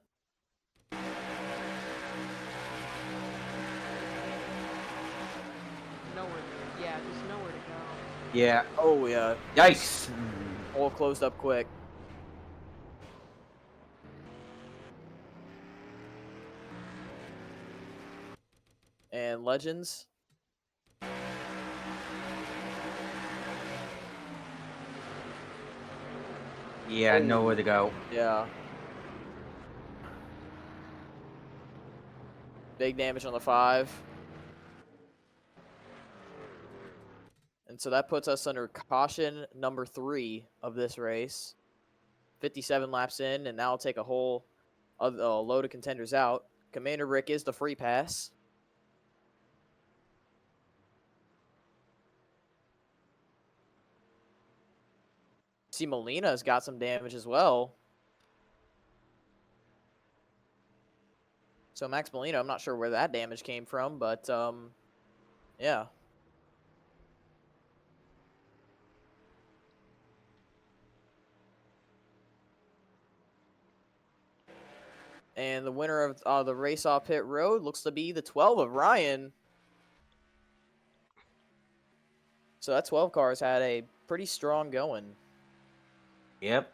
Yeah. Oh yeah, Yikes. hole closed up quick. And Legends. Yeah, nowhere to go. Yeah. Big damage on the 5. And so that puts us under caution number 3 of this race. 57 laps in, and now I'll take a whole load of contenders out. Commander Rick is the free pass. See, Molina's got some damage as well. So Max Molina, I'm not sure where that damage came from, but yeah. And the winner of the race off pit road looks to be the 12 of Ryan. So that 12 car's had a pretty strong going. Yep.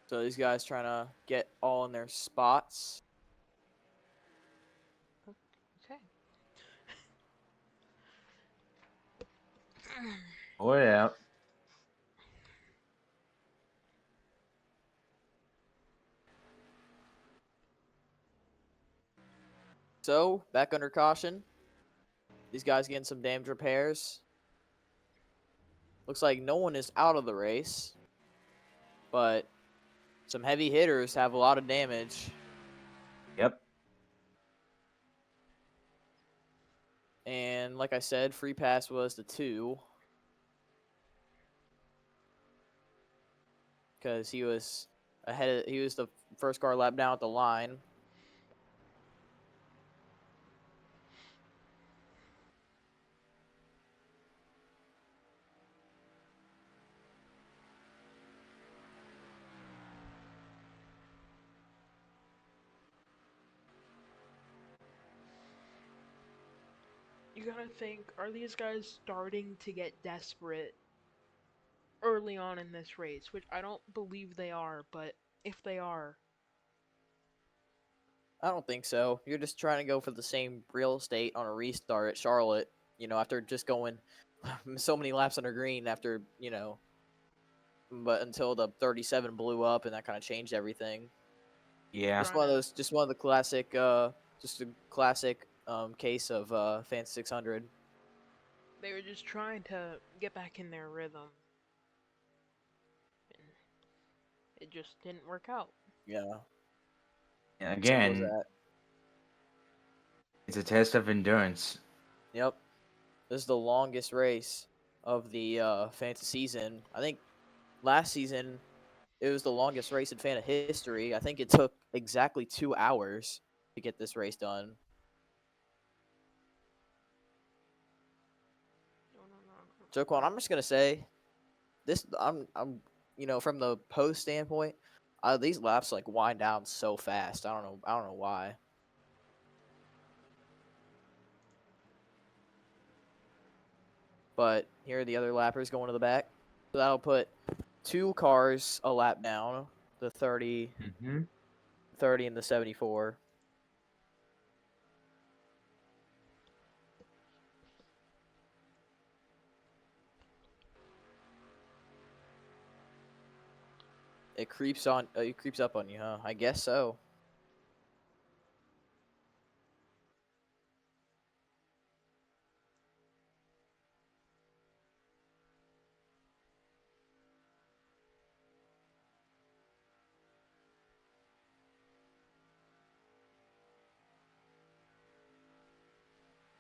So these guys trying to get all in their spots. Okay. Or out. So back under caution. These guys getting some damage repairs. Looks like no one is out of the race, but some heavy hitters have a lot of damage. Yep. And like I said, free pass was the 2. Because he was he was the first car lap down at the line. You gotta think, are these guys starting to get desperate early on in this race? Which I don't believe they are, but if they are, I don't think so. You're just trying to go for the same real estate on a restart at Charlotte, after just going so many laps under green after, but until the 37 blew up and that kind of changed everything. Yeah. Just trying one of to, those, just one of the classic, just a classic case of Fantasy 600. they were just trying to get back in their rhythm, and it just didn't work out. Yeah, And simple as again, that. it's a test of endurance. Yep. This is the longest race of the Fantasy season. I think last season it was the longest race in Fanta history. I think it took exactly 2 hours to get this race done. No, no, no, no, Joquan, no. I'm just gonna say this. I'm from the post standpoint, these laps like wind down so fast. I don't know why. But here are the other lappers going to the back. So that'll put 2 cars a lap down, the 30, Mm-hmm. 30 and the 74. It creeps up on you, huh? I guess so.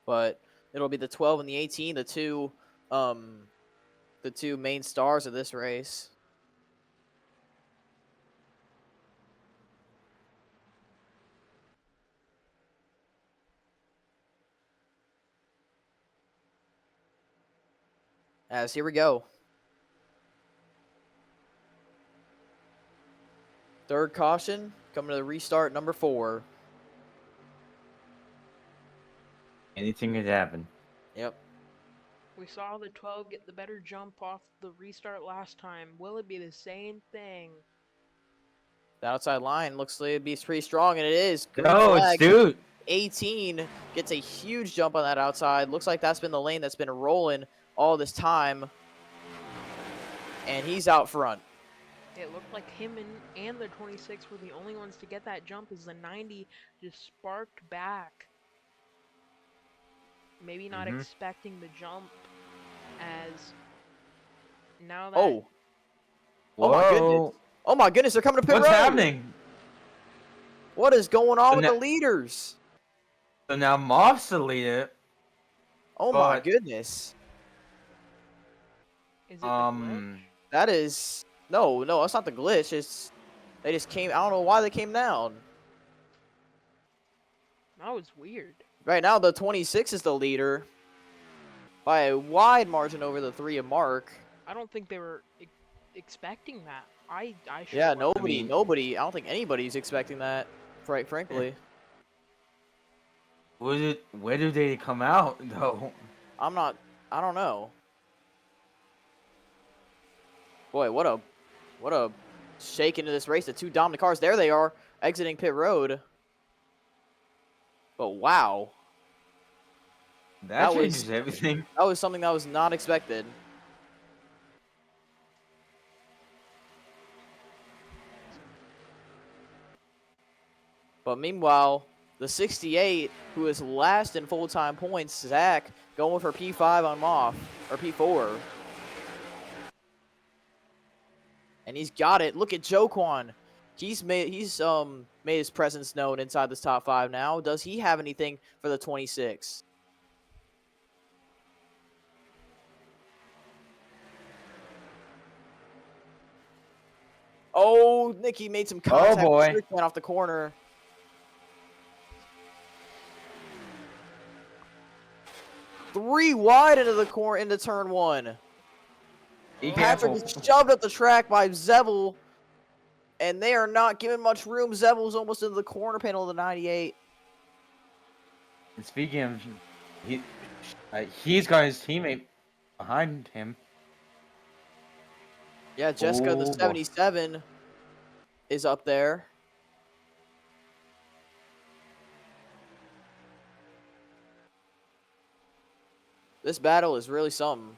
But it'll be the 12 and the 18, um the two main stars of this race. As here we go. Third caution coming to the restart number 4. Anything could happen. Yep. We saw the 12 get the better jump off the restart last time. Will it be the same thing? The outside line looks like it'd be pretty strong, and it is. Green No, it's flag. dude. 18 gets a huge jump on that outside. Looks like that's been the lane that's been rolling all this time. And he's out front. It looked like him and the 26 were the only ones to get that jump as the 90 just sparked back. Maybe not expecting the jump as now that Oh. Whoa. Oh my goodness. Oh my goodness, they're coming to pit What's road. happening? What is going on So with now- the leaders? So now Moff's the leader. Oh my But- goodness. is it the glitch? That is no, that's not the glitch. It's they just came. I don't know why they came down. That was weird. Right now, the 26 is the leader by a wide margin over the 3 of Mark. I don't think they were expecting that. I sure Yeah, wasn't. nobody. I don't think anybody's expecting that. Frankly, Where do they come out though? I'm not. I don't know. Boy, what a shake into this race. The 2 dominant cars. There they are, exiting pit road. But wow, That That was- changes everything. that was something that was not expected. But meanwhile, the 68, who is last in full-time points, Zach, going for P5 on Moff, or P4. And he's got it. Look at Joquan. He's made his presence known inside this top 5 now. Does he have anything for the 26? Oh, Nicky made some contact. boy. Went off the corner. Three wide into the corner into turn 1. Be Patrick careful. is shoved up the track by Zevel, and they are not giving much room. Zevel's almost into the corner panel of the 98. And speaking of, he's got his teammate behind him. Yeah, Jessica, the Oh, boy. 77, is up there. This battle is really something.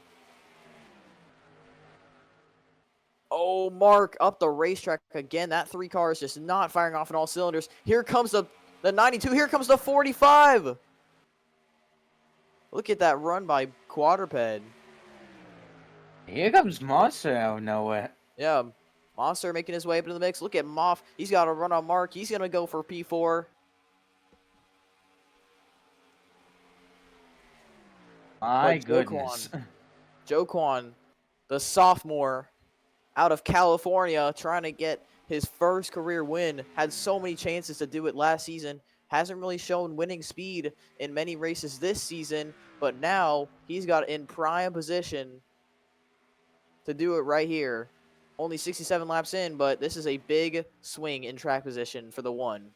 Oh, Mark up the racetrack again. That 3 car is just not firing off on all cylinders. Here comes the 92. Here comes the 45. Look at that run by Quadruped. Here comes Monster out of nowhere. Yeah, Monster making his way up into the mix. Look at Moff. He's got a run on Mark. He's going to go for P4. My But goodness. Joquan, the sophomore out of California, trying to get his first career win. Had so many chances to do it last season. Hasn't really shown winning speed in many races this season, but now he's got in prime position to do it right here. Only 67 laps in, but this is a big swing in track position for the 1.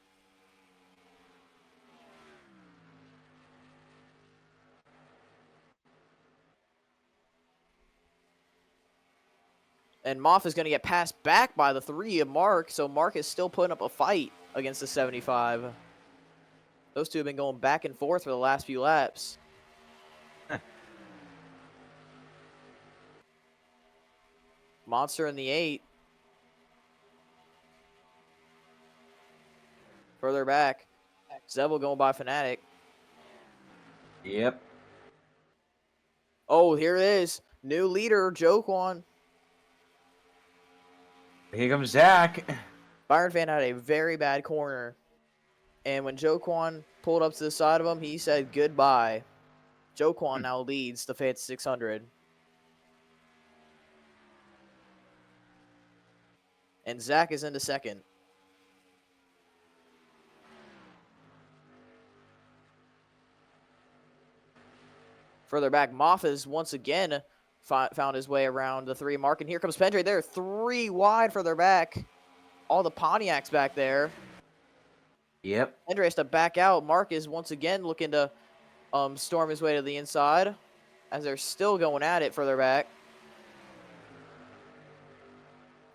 And Moff is going to get passed back by the 3 of Mark, so Mark is still putting up a fight against the 75. Those two have been going back and forth for the last few laps. Monster in the 8. Further back, Zevel going by Fnatic. Yep. Oh, here it is. New leader, Joquan. Here comes Zach. Byron Fan had a very bad corner. And when Joquan pulled up to the side of him, he said goodbye. Joquan now leads the Fanta 600. And Zach is into second. Further back, Moff is once again found his way around the 3 mark. And here comes Pendray. They're 3 wide for their back. All the Pontiacs back there. Yep. Pendray has to back out. Mark is once again looking to storm his way to the inside as they're still going at it further back.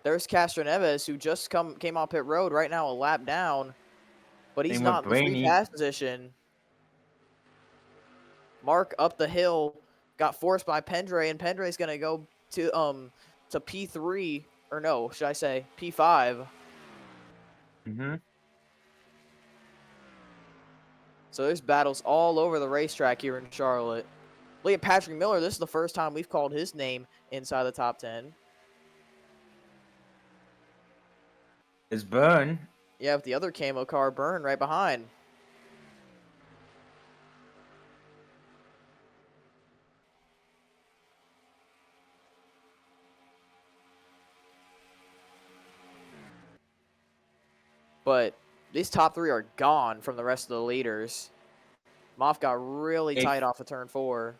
There's Castro Neves, who just came off pit road, right now a lap down, but he's Same not with in the free Brainy. pass position. Mark up the hill, got forced by Pendray, and Pendray's gonna go to P3, or no, should I say P5. Mm-hmm. So there's battles all over the racetrack here in Charlotte. Look at Patrick Miller. This is the first time we've called his name inside the top 10. It's Burn. Yeah, with the other camo car, Burn, right behind. But these top 3 are gone from the rest of the leaders. Moff got really tight off of turn 4.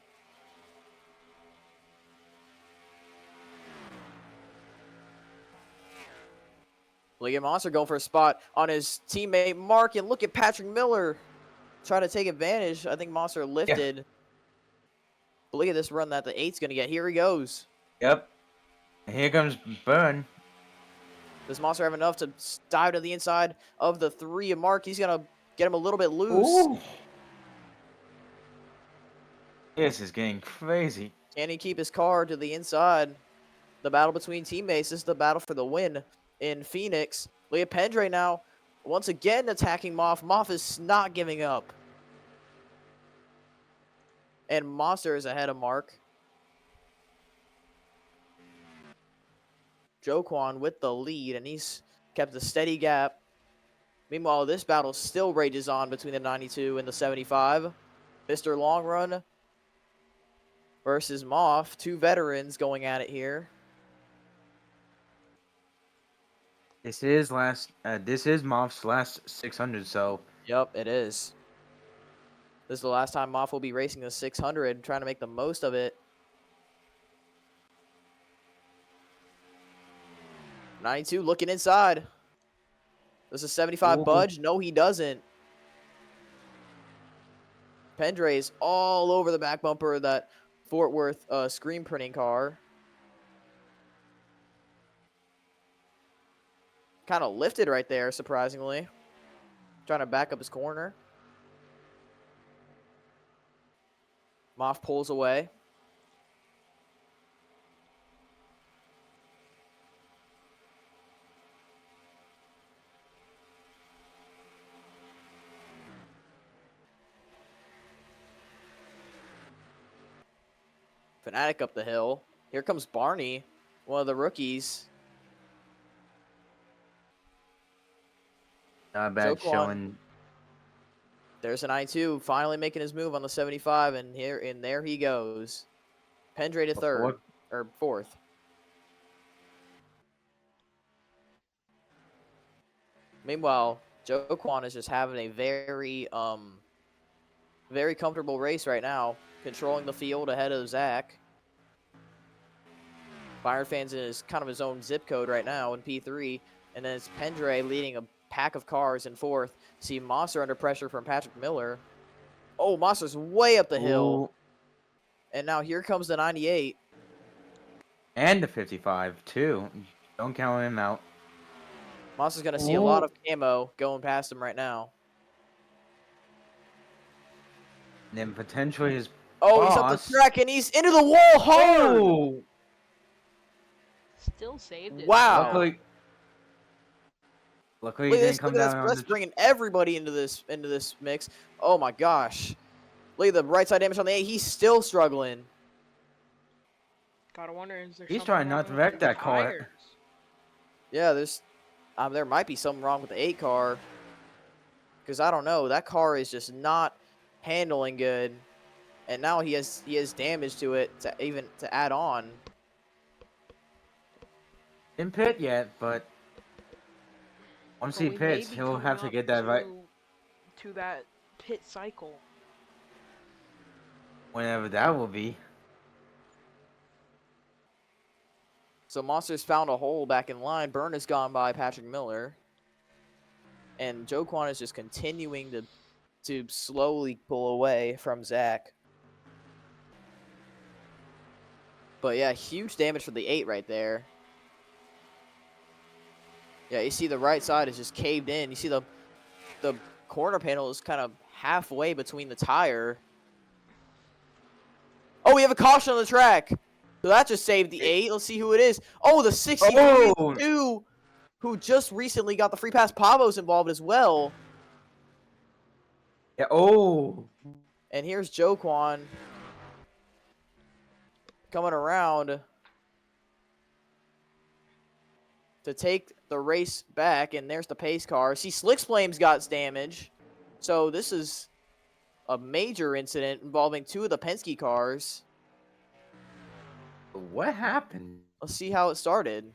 Look at Monster going for a spot on his teammate Mark, and look at Patrick Miller try to take advantage. I think Monster lifted. Yeah. But look at this run that the 8's going to get. Here he goes. Yep. Here comes Burn. Does Monster have enough to dive to the inside of the 3 of Mark? He's going to get him a little bit loose. Ooh. This is getting crazy. Can he keep his car to the inside? The battle between teammates. This is the battle for the win in Phoenix. Look at Pendray now. Once again attacking Moff. Moff is not giving up. And Monster is ahead of Mark. Joquan with the lead, and he's kept a steady gap. Meanwhile, this battle still rages on between the 92 and the 75. Mr. Long Run versus Moff. 2 veterans going at it here. This is Moff's last 600, so. Yep, it is. This is the last time Moff will be racing the 600, trying to make the most of it. 92 looking inside. Does a 75 budge? No, he doesn't. Pendray is all over the back bumper of that Fort Worth screen printing car. Kind of lifted right there, surprisingly. Trying to back up his corner. Moff pulls away. Fanatic up the hill. Here comes Barney, one of the rookies. Not bad showing. There's an I2 finally making his move on the 75, and there he goes. Pendray to third, or fourth. Meanwhile, Joquan is just having a very comfortable race right now, controlling the field ahead of Zach. Byron Fan's in his own zip code right now in P3, and then it's Pendray leading a pack of cars in fourth. See Monster under pressure from Patrick Miller. Oh, Monster's way up the hill. And now here comes the 98. And the 55, too. Don't count him out. Monster's going to see a lot of camo going past him right now. And then potentially his boss. He's up the track, and he's into the wall hard. Oh. Still saved it. Wow. Luckily he didn't come down. That's bringing everybody into this mix. Oh my gosh. Look at the right side damage on the 8. He's still struggling. Gotta wonder, is there He's trying not to wreck that car. Yeah, there might be something wrong with the 8 car. Because I don't know. That car is just not handling good. And now he has damage to it to add on. Didn't pit yet, but once he pits, he'll have to get that right to that pit cycle. Whenever that will be. So Monsters found a hole back in line. Burn has gone by Patrick Miller. And Joe Quan is just continuing to slowly pull away from Zach. But yeah, huge damage for the 8 right there. Yeah, you see the right side is just caved in. You see the corner panel is kind of halfway between the tire. Oh, we have a caution on the track. So that just saved the 8. Let's see who it is. Oh, the 63 Oh! 2 who just recently got the free pass. Pavo's involved as well. Yeah, oh! And here's Joe Quan coming around to take the race back. And there's the pace car. See, Slick Flame's got damage. So this is a major incident involving 2 of the Penske cars. What happened? Let's see how it started.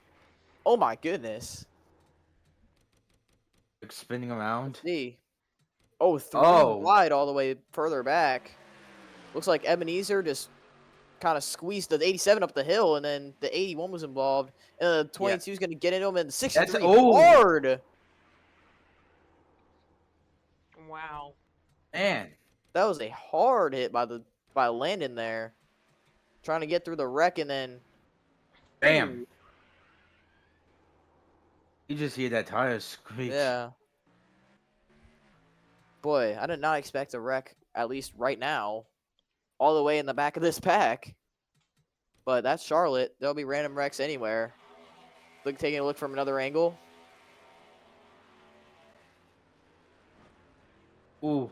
Oh my goodness. Like spinning around? Let's see. Oh, 3 Oh. wide all the way further back. Looks like Ebenezer just kind of squeezed the 87 up the hill, and then the 81 was involved. And the 22 is going to get into him, and the 63 hard. Wow. Man. That was a hard hit by Landon there. Trying to get through the wreck, and then Bam. Ooh. You just hear that tire screech. Yeah. Boy, I did not expect a wreck, at least right now, all the way in the back of this pack. But that's Charlotte. There'll be random wrecks anywhere. Taking a look from another angle. Ooh.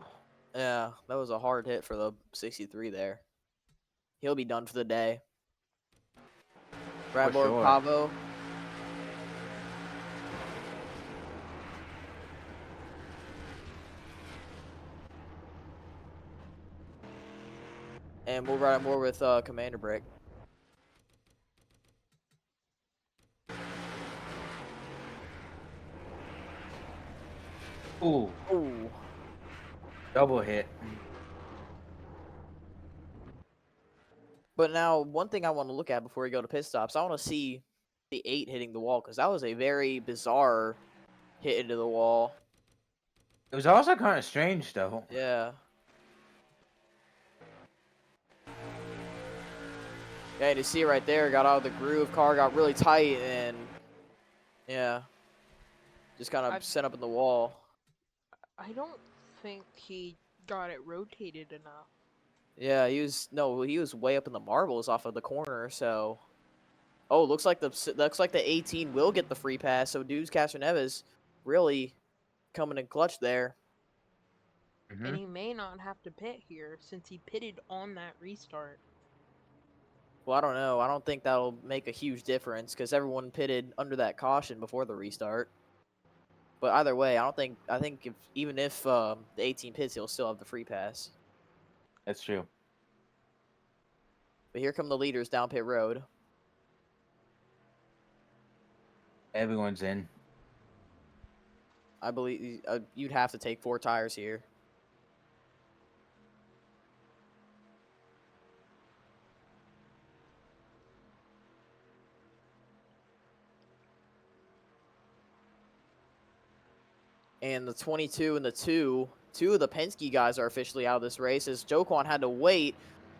Yeah, that was a hard hit for the 63 there. He'll be done for the day. Brad For sure. Pavo. And we'll ride more with Commander Brick. Ooh. Ooh. Double hit. But now, one thing I want to look at before we go to pit stops, I want to see the 8 hitting the wall, because that was a very bizarre hit into the wall. It was also kind of strange, though. Yeah. Yeah, you see it right there. Got out of the groove. Car got really tight, and yeah, just kind of set up in the wall. I don't think he got it rotated enough. Yeah, he was way up in the marbles off of the corner. So, oh, looks like the 18 will get the free pass. So, Dudes Castroneves really coming in clutch there. And he may not have to pit here since he pitted on that restart. Well, I don't know. I don't think that'll make a huge difference because everyone pitted under that caution before the restart. But either way, I think even if the 18 pits, he'll still have the free pass. That's true. But here come the leaders down pit road. Everyone's in. I believe you'd have to take 4 tires here. And the 22 and the 2 of the Penske guys are officially out of this race, as Joe Quan had to wait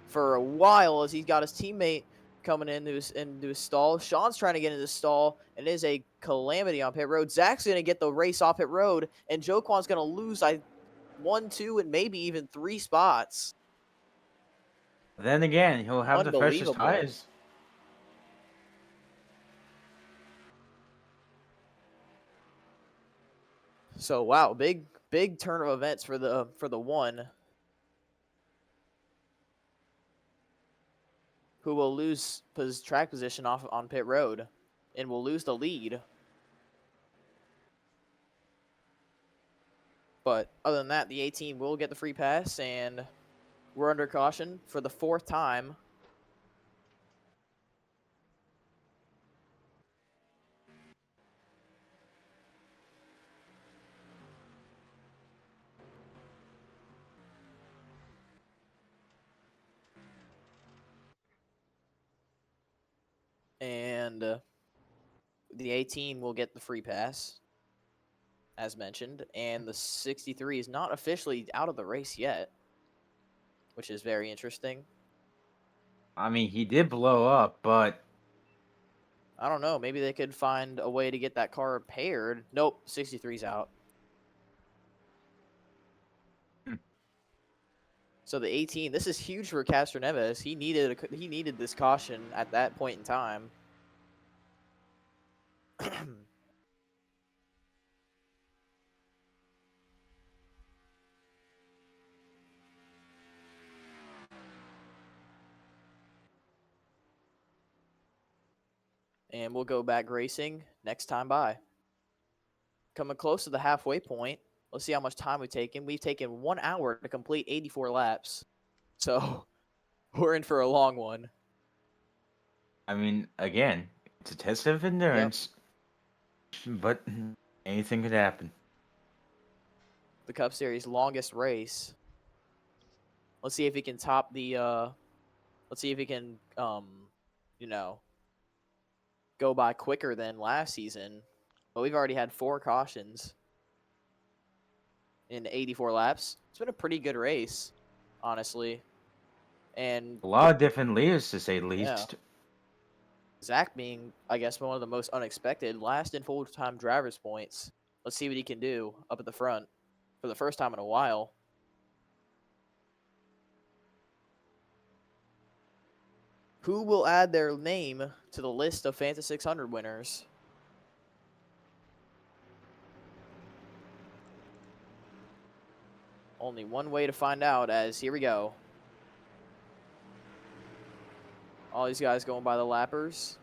for a while as he's got his teammate coming into his stall. Sean's trying to get into the stall, and it is a calamity on pit road. Zach's going to get the race off pit road, and Joe Quan's going to lose 1, 2, and maybe even 3 spots. Then again, he'll have the freshest Unbelievable. tires. So wow, big turn of events for the 1, who will lose his track position off on pit road, and will lose the lead. But other than that, the 18 will get the free pass, and we're under caution for the 4th time. And the 18 will get the free pass, as mentioned, and the 63 is not officially out of the race yet, which is very interesting. I mean, he did blow up, but I don't know. Maybe they could find a way to get that car repaired. Nope, 63's out. Hmm. So the 18, this is huge for Castroneves. He needed this caution at that point in time. And we'll go back racing next time by. Coming close to the halfway point. Let's see how much time we've taken. We've taken 1 hour to complete 84 laps. So we're in for a long one. I mean, again, it's a test of endurance, but anything could happen. The Cup Series longest race. Let's see if he can top the let's see if he can you know, go by quicker than last season. But we've already had 4 cautions in 84 laps. It's been a pretty good race, honestly. And A lot of different leaders, to say the yeah, least. Zach being, I guess, one of the most unexpected, last in full-time driver's points. Let's see what he can do up at the front for the first time in a while. Who will add their name to the list of Fanta 600 winners? Only one way to find out, as here we go. All these guys going by the lappers.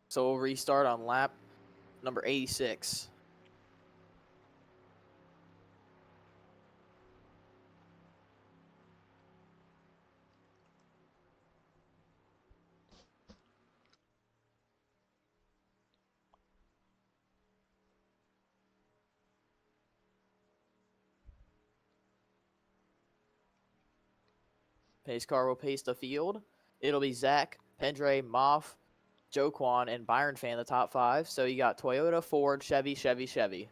So we'll restart on lap number 86. Pace car will pace the field. It'll be Zach, Pendre, Moff, Joe Quan, and Byron Fan, the top 5. So you got Toyota, Ford, Chevy, Chevy, Chevy.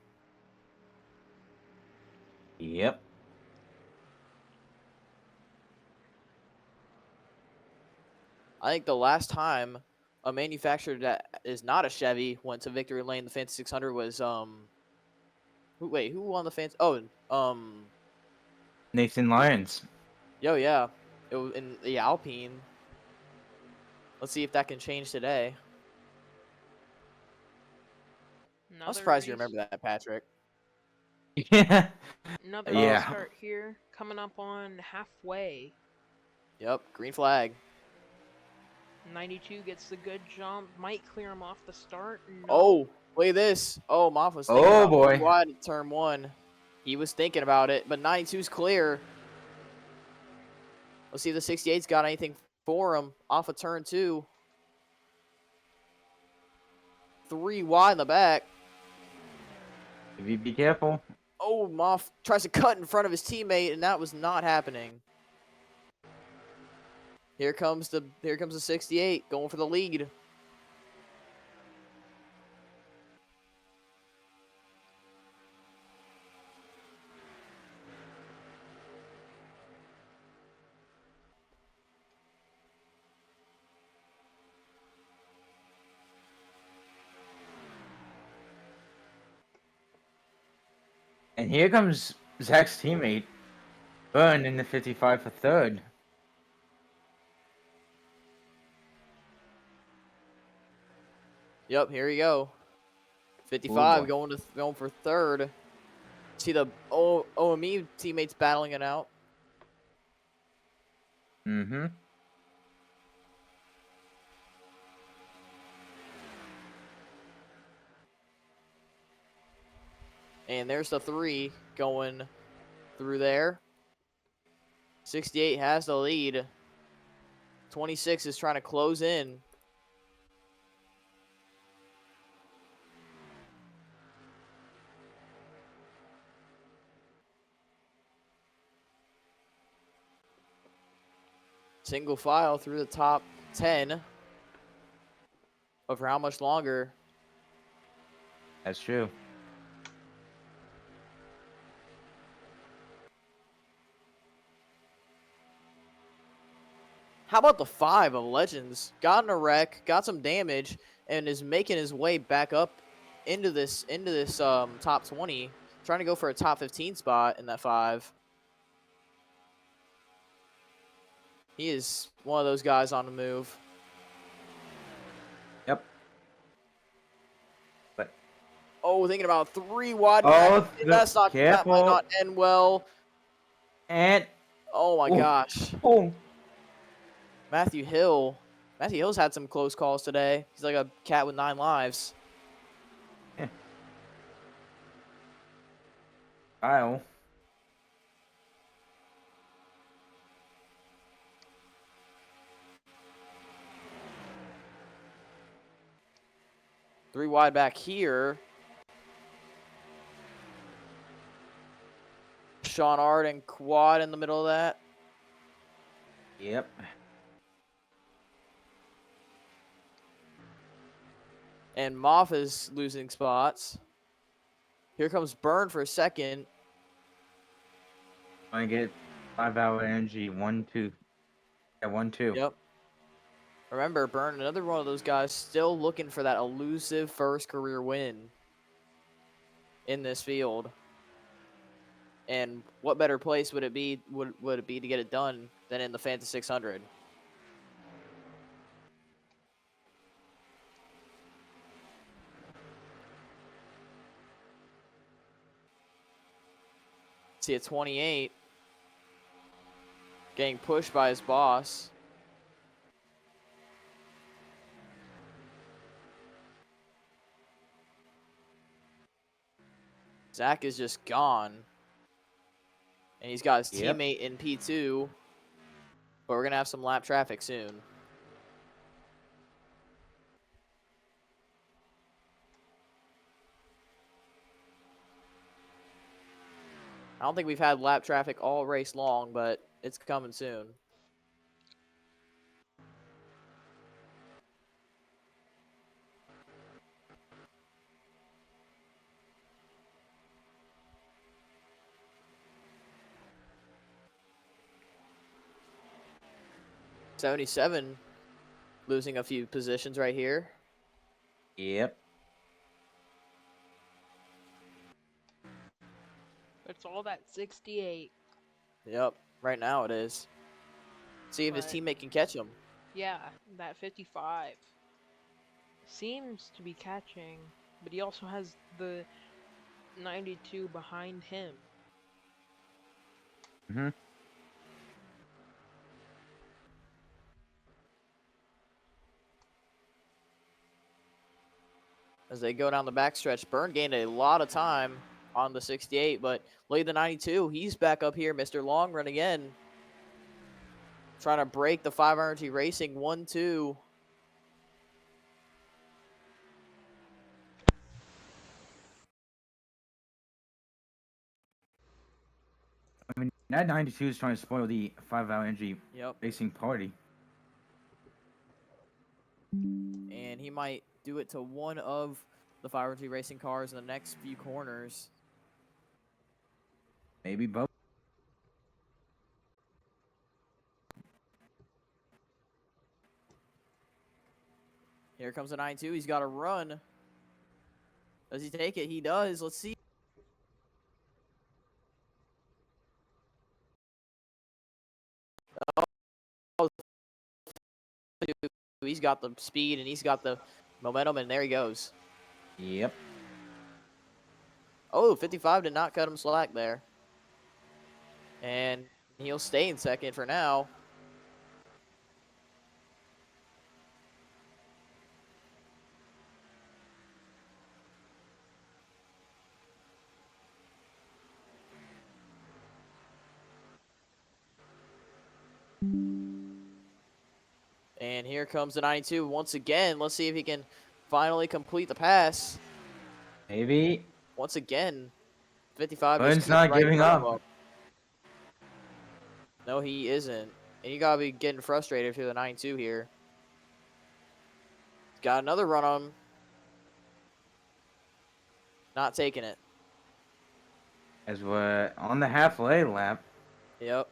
Yep. I think the last time a manufacturer that is not a Chevy went to victory lane the Fantasy 600 was who won the Fantasy? Oh, Nathan Lyons. yeah, it was in the Alpine. Let's see if that can change today. I'm Another surprised you race. remember that, Patrick. Yeah. Another Yeah. restart here, coming up on halfway. Yep, green flag. 92 gets the good jump, might clear him off the start. No. Oh, look at this. Oh, Moff was thinking Oh, about boy. wide at turn 1. He was thinking about it, but 92's clear. Let's see if the 68's got anything for him off of turn 2. 3 wide in the back. If you be careful. Oh, Moff tries to cut in front of his teammate, and that was not happening. Here comes the 68 going for the lead. And here comes Zach's teammate, Burn, in the 55 for third. Yep, here you go. 55 boy. going for third. See the OME teammates battling it out. Mm-hmm. And there's the 3 going through there. 68 has the lead. 26 is trying to close in. Single file through the top 10. But for how much longer? That's true. How about the 5 of Legends? Got in a wreck, got some damage, and is making his way back up into this top 20, trying to go for a top 15 spot in that 5. He is one of those guys on the move. Yep. But Oh, thinking about 3 wide oh, back. That might careful. not end well. And Oh my gosh. oh. Matthew Hill. Matthew Hill's had some close calls today. He's like a cat with 9 lives. Yeah. Kyle. Three wide back here. Sean Art and Quad in the middle of that. Yep. And Moff is losing spots. Here comes Burn for a second. I get 5-hour energy. 1, 2. Yeah, 1, 2. Yep. Remember, Burn, another one of those guys still looking for that elusive first career win in this field. And what better place would it be to get it done than in the Fanta 600? See, at 28, getting pushed by his boss. Zach is just gone. And he's got his Yep. teammate in P2. But we're going to have some lap traffic soon. I don't think we've had lap traffic all race long, but it's coming soon. '77 losing a few positions right here. Yep. It's all that 68. Yep, right now it is. See if his But teammate can catch him. yeah, that 55 seems to be catching, but he also has the 92 behind him. Mm-hmm. As they go down the backstretch, Burn gained a lot of time on the 68, but look at the 92. He's back up here, Mr. Long Run again. Trying to break the 5RNG Racing 1-2. I mean, that 92 is trying to spoil the 5-hour energy Yep. racing party. And he might do it to one of the 5RNG Racing cars in the next few corners. Maybe both. Here comes the 92. He's got to run. Does he take it? He does. Let's see. Oh, he's got the speed and he's got the momentum, and there he goes. Yep. Oh, 55 did not cut him slack there. And he'll stay in second for now. And here comes the 92 once again. Let's see if he can finally complete the pass. Maybe. Once again, 55 Burn's just not right giving in front up. of him. No, he isn't. And you gotta be getting frustrated if you're the 9-2 here. Got another run on him. Not taking it. As we're on the halfway lap. Yep.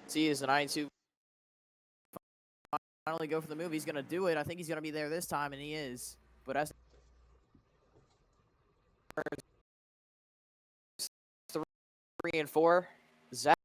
See, is the 9-2 finally go for the move? He's gonna do it. I think he's gonna be there this time, and he is. But as 3 and 4, Zach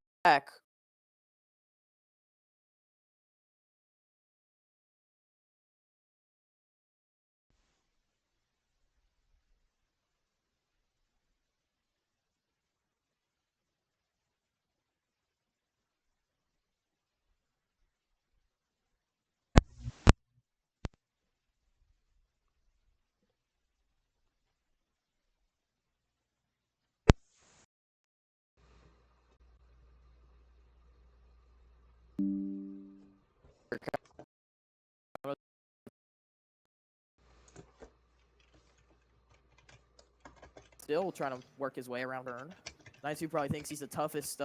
still trying to work his way around turn. 9-2 probably thinks he's the toughest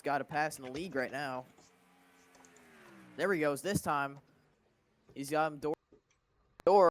guy to pass in the league right now. There he goes. This time, he's got him door.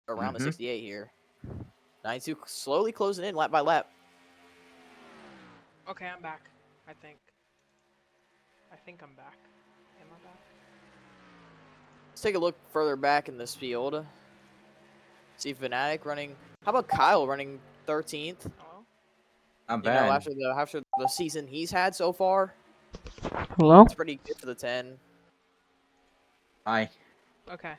Around the 68 here. 9-2 slowly closing in lap by lap. Okay, I'm back. I think. I think I'm back. Am I back? Let's take a look further back in this field. See Fnatic running. How about Kyle running 13th? Hello? Not You know, bad. after the season he's had so far, Hello? it's pretty good for the 10. Hi. Okay.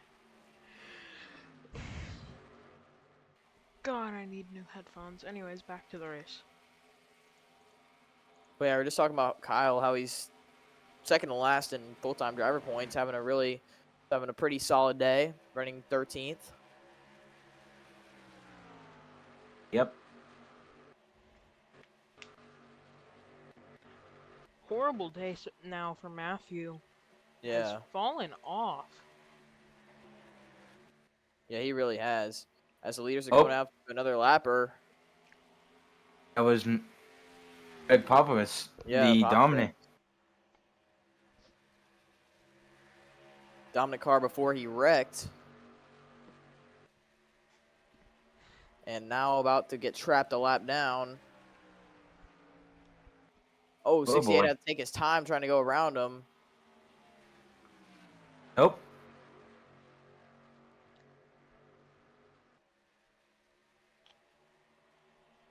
God, I need new headphones. Anyways, back to the race. But yeah, we're just talking about Kyle, how he's second to last in full-time driver points, having a pretty solid day, running 13th. Yep. Horrible day now for Matthew. Has Yeah, fallen off. yeah, he really has. As the leaders are Oh. going out to another lapper. That was Greg Popovich, Yeah, the Popovich. dominant. Dominant car before he wrecked. And now about to get trapped a lap down. Oh, Oh 68 boy. had to take his time trying to go around him. Nope.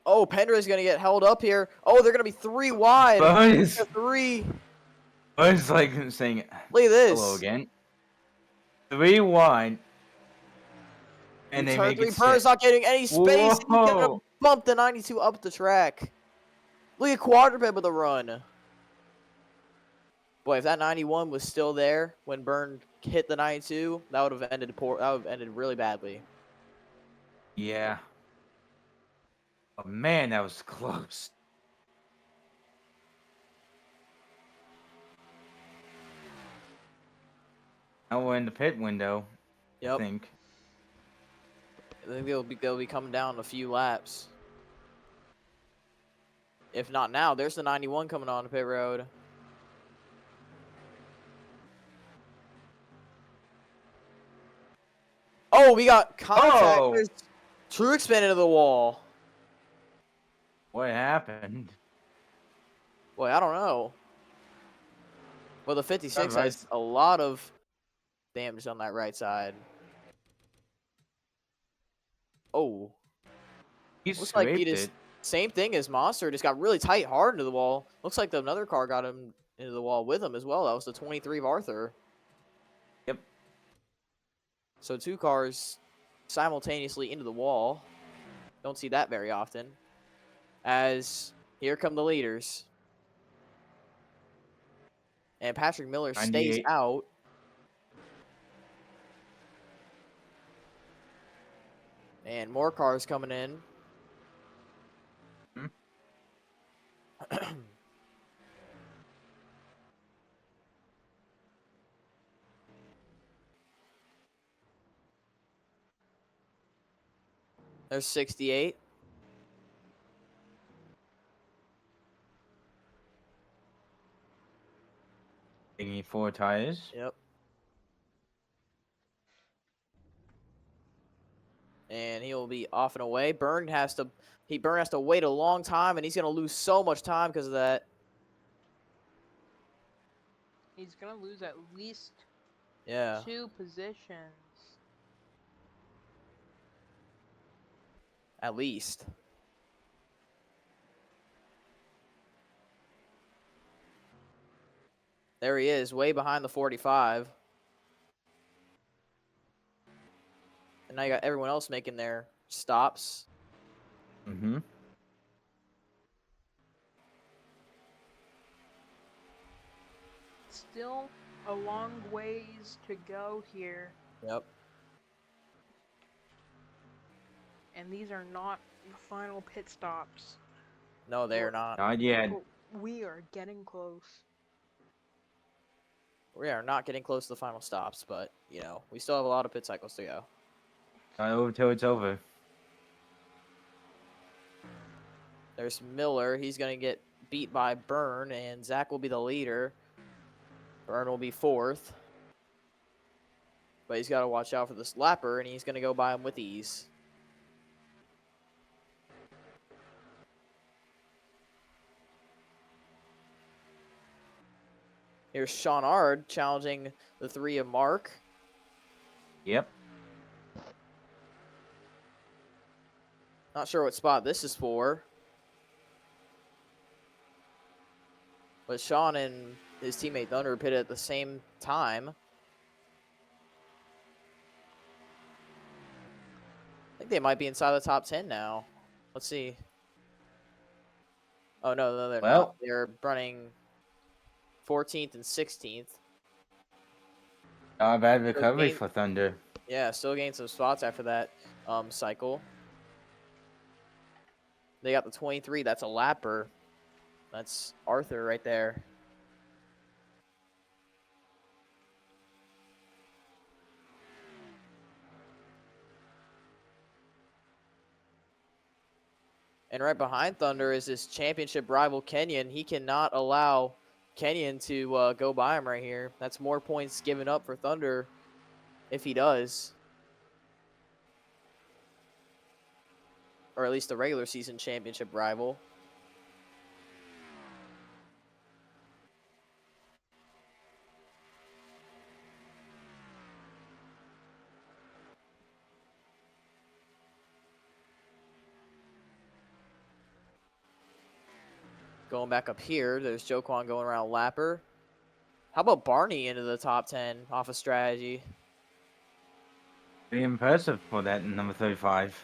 Oh, Pendra's going to get held up here. Oh, they're going to be 3 wide. Bonus. 3. Bonus like saying Look at hello this. again. 3 wide. And they Turn make 3. it Burns 6. not getting any space. He's going to Whoa. bump the 92 up the track. Look at quadruped with a run. Boy, if that 91 was still there when Byrne hit the 92, that would have ended poor. That would have ended really badly. Yeah. Oh man, that was close. Now we're in the pit window. I Yep. think. I think they'll be coming down a few laps. If not now, there's the 91 coming on the pit road. Oh, we got contact. Oh! There's Truex spin into the wall. What happened? Boy, I don't know. Well, the 56 Right. has a lot of damage on that right side. Oh. He Looks like he scraped just it. same thing as Monster, just got really tight hard into the wall. Looks like another car got him into the wall with him as well. That was the 23 of Arthur. Yep. So 2 cars simultaneously into the wall. Don't see that very often. As here come the leaders. And Patrick Miller stays 98. out. And more cars coming in. Hmm? There's 68. Taking 4 tires. Yep. And he'll be off and away. Byrne has to wait a long time, and he's gonna lose so much time because of that. He's gonna lose at least Yeah. 2 positions. At least. There he is, way behind the 45. And now you got everyone else making their stops. Mm-hmm. Still a long ways to go here. Yep. And these are not the final pit stops. No, they're not. Not yet. But we are getting close. We are not getting close to the final stops, but, you know, we still have a lot of pit cycles to go. Not over till it's over. There's Miller. He's going to get beat by Byrne, and Zach will be the leader. Byrne will be 4th. But he's got to watch out for this lapper, and he's going to go by him with ease. Here's Sean Ard challenging the 3 of Mark. Yep. Not sure what spot this is for. But Sean and his teammate Thunder pitted at the same time. I think they might be inside the top 10 now. Let's see. Oh, no, they're Well. not. They're running 14th and 16th. Not a bad Still recovery gained, for Thunder. yeah, still gained some spots after that cycle. They got the 23. That's a lapper. That's Arthur right there. And right behind Thunder is his championship rival, Kenyon. He cannot allow Kenyon to go by him right here. That's more points given up for Thunder if he does. Or at least the regular season championship rival. Going back up here, there's Joquan going around Lapper. How about Barney into the top 10 off of strategy? Pretty impressive for that number 35.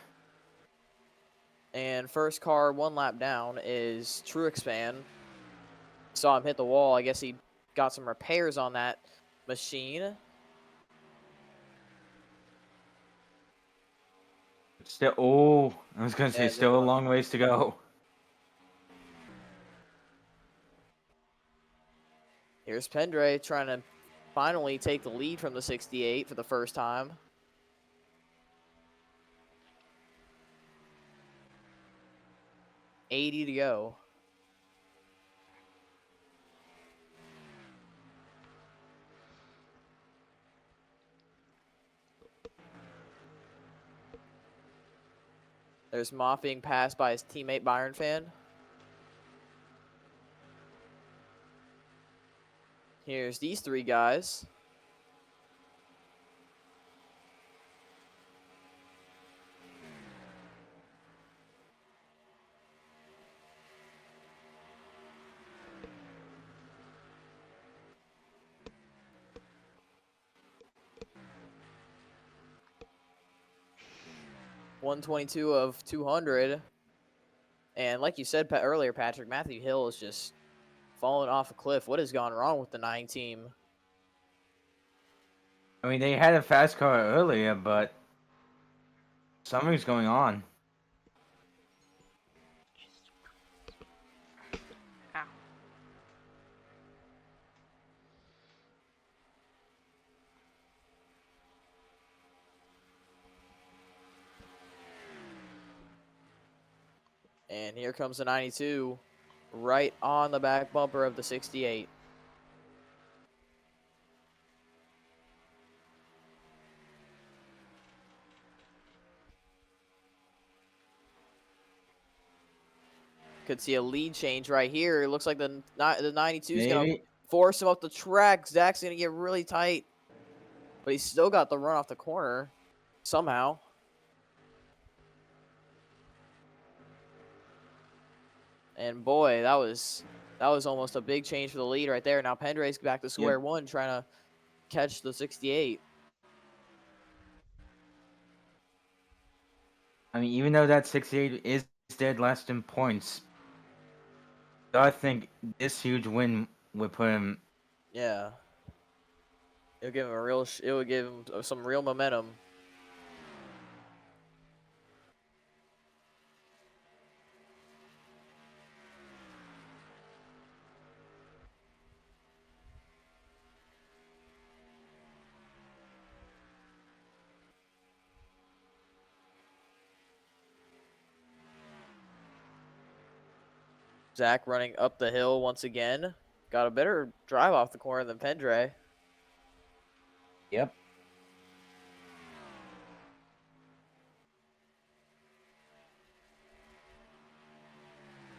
And first car 1 lap down is Truexpan. Saw him hit the wall. I guess he got some repairs on that machine. Still, oh, I was gonna say Yeah, still a long ways to go. Here's Pendre trying to finally take the lead from the 68 for the first time. $80 to go. There's Moff being passed by his teammate Byron Fan. Here's these 3 guys. $122 of 200. And like you said earlier, Patrick, Matthew Hill is just falling off a cliff. What has gone wrong with the 9 team? I mean, they had a fast car earlier, but something's going on. Ow. And here comes the 92 right on the back bumper of the 68. Could see a lead change right here. It looks like the 92 is going to Maybe. force him up the track. Zach's going to get really tight. But he's still got the run off the corner somehow. And boy, that was almost a big change for the lead right there. Now Pendre's back to square one trying to catch the 68. I mean, even though that 68 is dead last in points, I think this huge win would put him. Yeah. It would give him it would give him some real momentum. Zach running up the hill once again. Got a better drive off the corner than Pendre. Yep.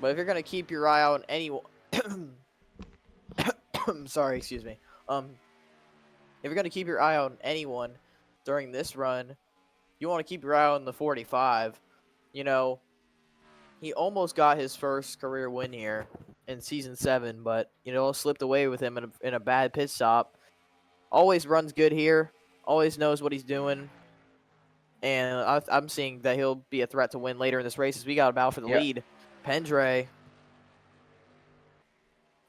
But if you're gonna keep your eye out on anyone, sorry, excuse me. If you're gonna keep your eye out on anyone during this run, you want to keep your eye on the 45. You know, he almost got his first career win here in season 7, but slipped away with him in a bad pit stop. Always runs good here. Always knows what he's doing. And I'm seeing that he'll be a threat to win later in this race as we got a battle for the Yep. lead. Pendre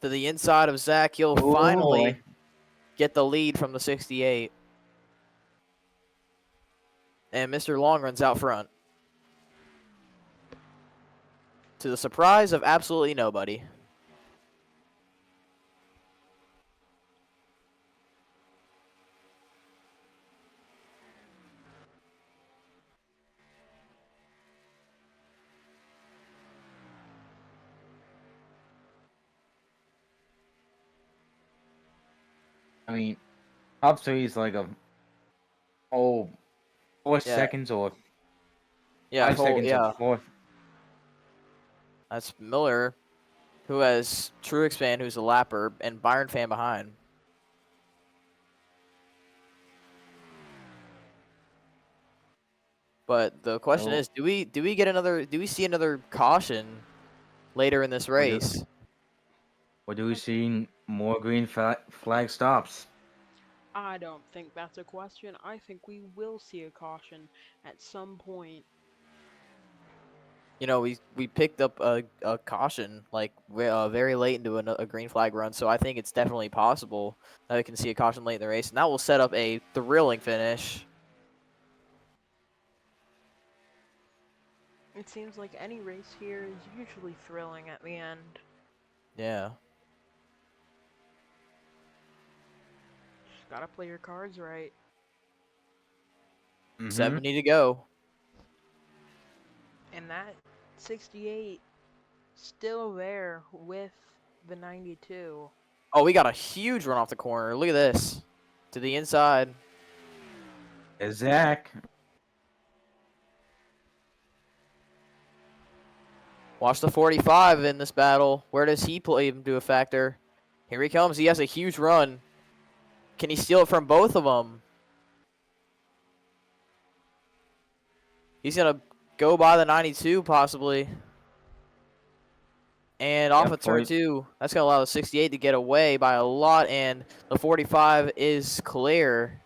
to the inside of Zach. He'll Oh, finally boy. get the lead from the 68. And Mr. Long runs out front. To the surprise of absolutely nobody. I mean, top three is like a oh 4 seconds or Yeah, 5 seconds of yeah. fourth. That's Miller, who has Truex fan, who's a lapper, and Byron fan behind. But the question So is, do we see another caution later in this what do race? what do we see? More green flag stops. I don't think that's a question. I think we will see a caution at some point. You know, we picked up a caution like very late into a green flag run, so I think it's definitely possible that we can see a caution late in the race, and that will set up a thrilling finish. It seems like any race here is usually thrilling at the end. Yeah. Just gotta play your cards right. 70 to go. And that 68 still there with the 92. Oh, we got a huge run off the corner. Look at this. To the inside. Zach. Watch the 45 in this battle. Where does he play into a factor? Here he comes. He has a huge run. Can he steal it from both of them? He's going to go by the 92 possibly. And off of turn 2. That's going to allow the 68 to get away by a lot. And the 45 is clear.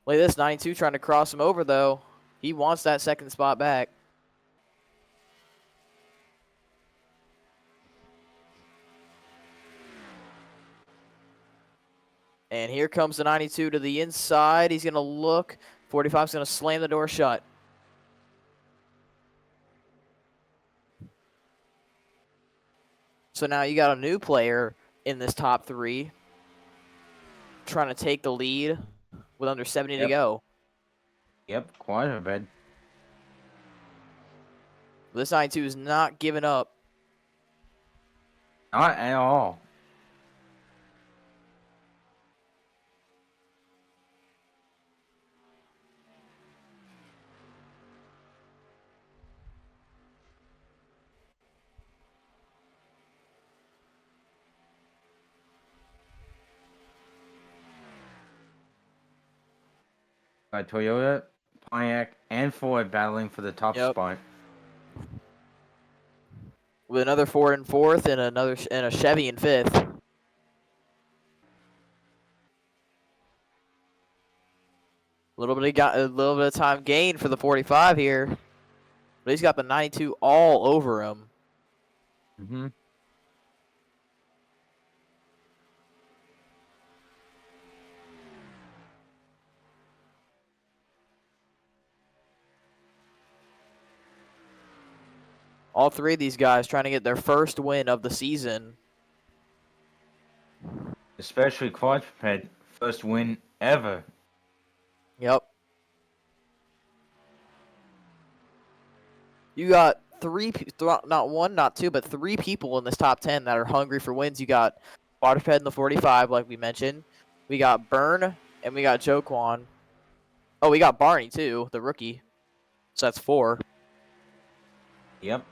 Look at this. 92 trying to cross him over, though. He wants that second spot back. And here comes the 92 to the inside. He's going to look. 45's going to slam the door shut. So now you got a new player in this top 3 trying to take the lead with under 70 to go. Yep, quite a bit. This 92 is not giving up. Not at all. Toyota, Pontiac, and Ford battling for the top spot. With another Ford in 4th and a Chevy in 5th. A little bit of time gain for the 45 here. But he's got the 92 all over him. Mm-hmm. All 3 of these guys trying to get their first win of the season. Especially quadruped, first win ever. Yep. You got not one, not two, but 3 people in this top 10 that are hungry for wins. You got quadruped in the 45, like we mentioned. We got Byrne, and we got Joquan. Oh, we got Barney, too, the rookie. So that's 4. Yep.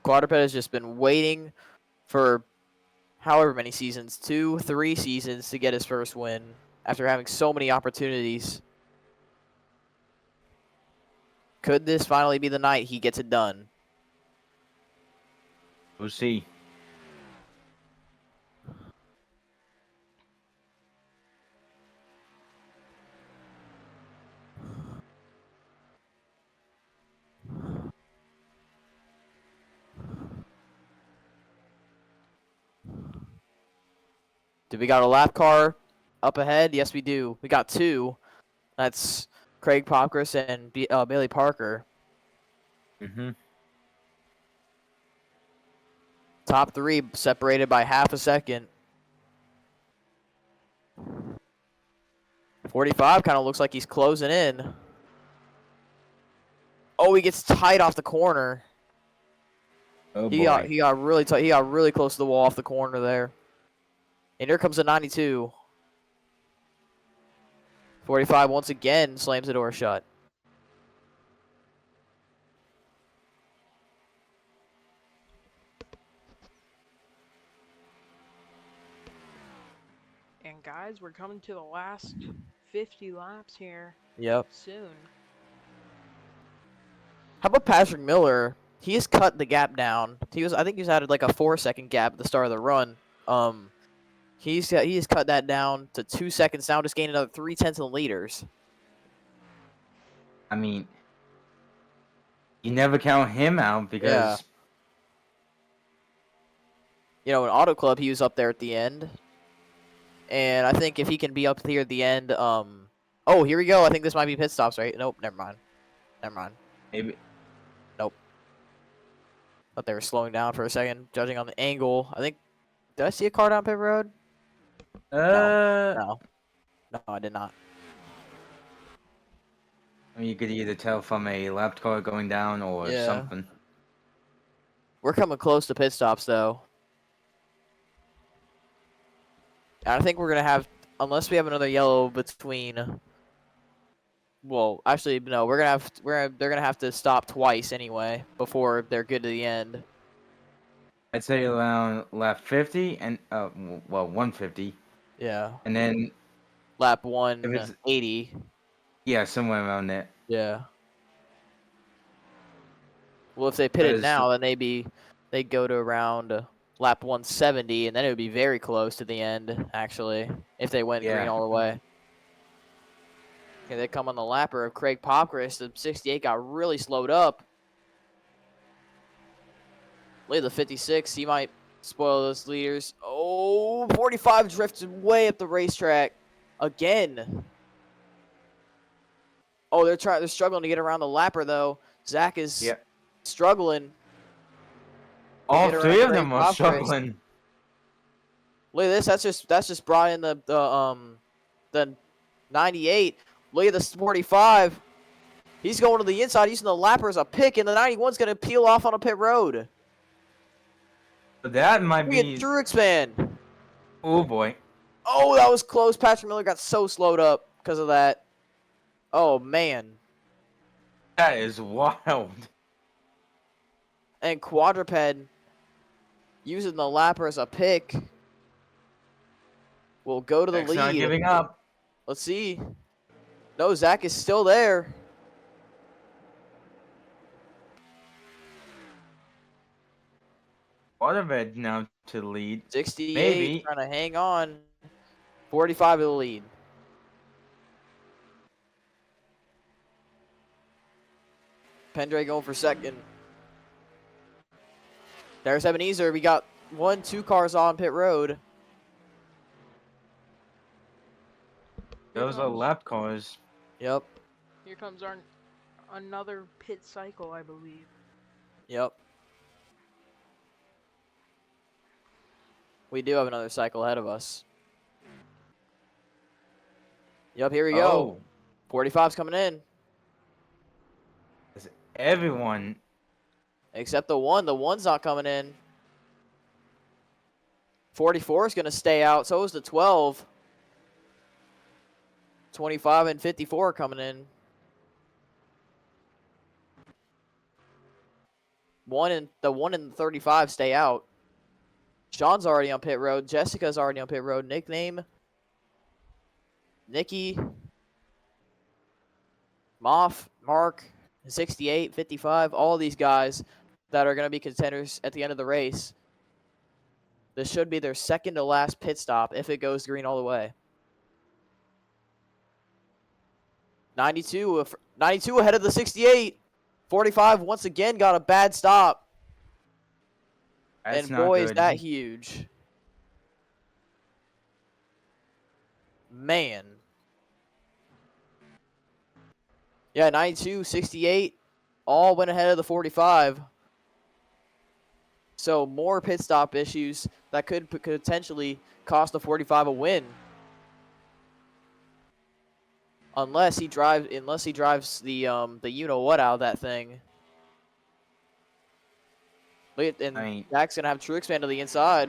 Quadruped has just been waiting for however many seasons, 2, 3 seasons to get his first win after having so many opportunities. Could this finally be the night he gets it done? We'll see. Do we got a lap car up ahead? Yes, we do. We got 2. That's Craig Popkris and Bailey Parker. Mm-hmm. Top 3 separated by half a second. 45 kind of looks like he's closing in. Oh, he gets tight off the corner. Oh He boy. got really tight. He got really close to the wall off the corner there. And here comes the 92. 45 once again slams the door shut. And guys, we're coming to the last 50 laps here Yep. soon. How about Patrick Miller? He has cut the gap down. I think he's added like a 4-second gap at the start of the run. He's cut that down to 2 seconds now, just gained another 0.3 liters. I mean, you never count him out because You know, in Auto Club he was up there at the end. And I think if he can be up here at the end, oh, here we go. I think this might be pit stops, right? Nope, never mind. Never mind. maybe Thought they were slowing down for a second, judging on the angle. I think, did I see a car down pit road? No, I did not. I mean, you could either tell from a lap car going down or Yeah. something. We're coming close to pit stops, though. And I think we're going to have, unless we have another yellow between, well, actually, no, they're going to have to stop twice anyway before they're good to the end. I'd say around lap 50 and, well, 150. Yeah. And then, Lap it's- 180. yeah, somewhere around there. Yeah. Well, if they pit it Because- now, then they'd go to around lap 170, and then it would be very close to the end, actually, if they went green Yeah. all the way. Okay, they come on the lapper of Craig Popkris. The 68 got really slowed up. Look at the 56. He might spoil those leaders. Oh, 45 drifts way up the racetrack again. Oh, they're struggling to get around the lapper though. Zach is Yeah. struggling. All get around 3 of Craig them are Popkris. struggling. Look at this. That's just brought in the 98. Look at this 45. He's going to the inside using the lapper as a pick, and the 91's going to peel off on a pit road. But that might Look at be. Truex, man. Oh boy. Oh, that was close. Patrick Miller got so slowed up because of that. Oh, man. That is wild. And Quadruped using the lapper as a pick will go to the Zach's not lead. giving up. Let's see. No, Zach is still there. Waterbed now to the lead. 68 Maybe. trying to hang on. 45 to the lead. Pendray going for second. There's Ebenezer. We got 2 cars on pit road. Those are lap cars. Yep. Here comes our another pit cycle, I believe. Yep. We do have another cycle ahead of us. Yep, here we go. Oh, 45's coming in. everyone. Except the 1. The 1's not coming in. 44 is going to stay out. So is the 12. 25 and 54 are coming in. 1 and the 35 stay out. Sean's already on pit road. Jessica's already on pit road. Nickname. Nikki. Moff. Mark. 68, 55. All these guys that are going to be contenders at the end of the race. This should be their second to last pit stop if it goes green all the way. 92 ahead of the 68. 45 once again got a bad stop. That's And not boy, is good. that huge. man. Yeah, 92, 68, all went ahead of the 45. So more pit stop issues that could potentially cost the 45 a win. Unless he drives the you know what out of that thing. Look at, I and mean, Jack's gonna have Truex to the inside.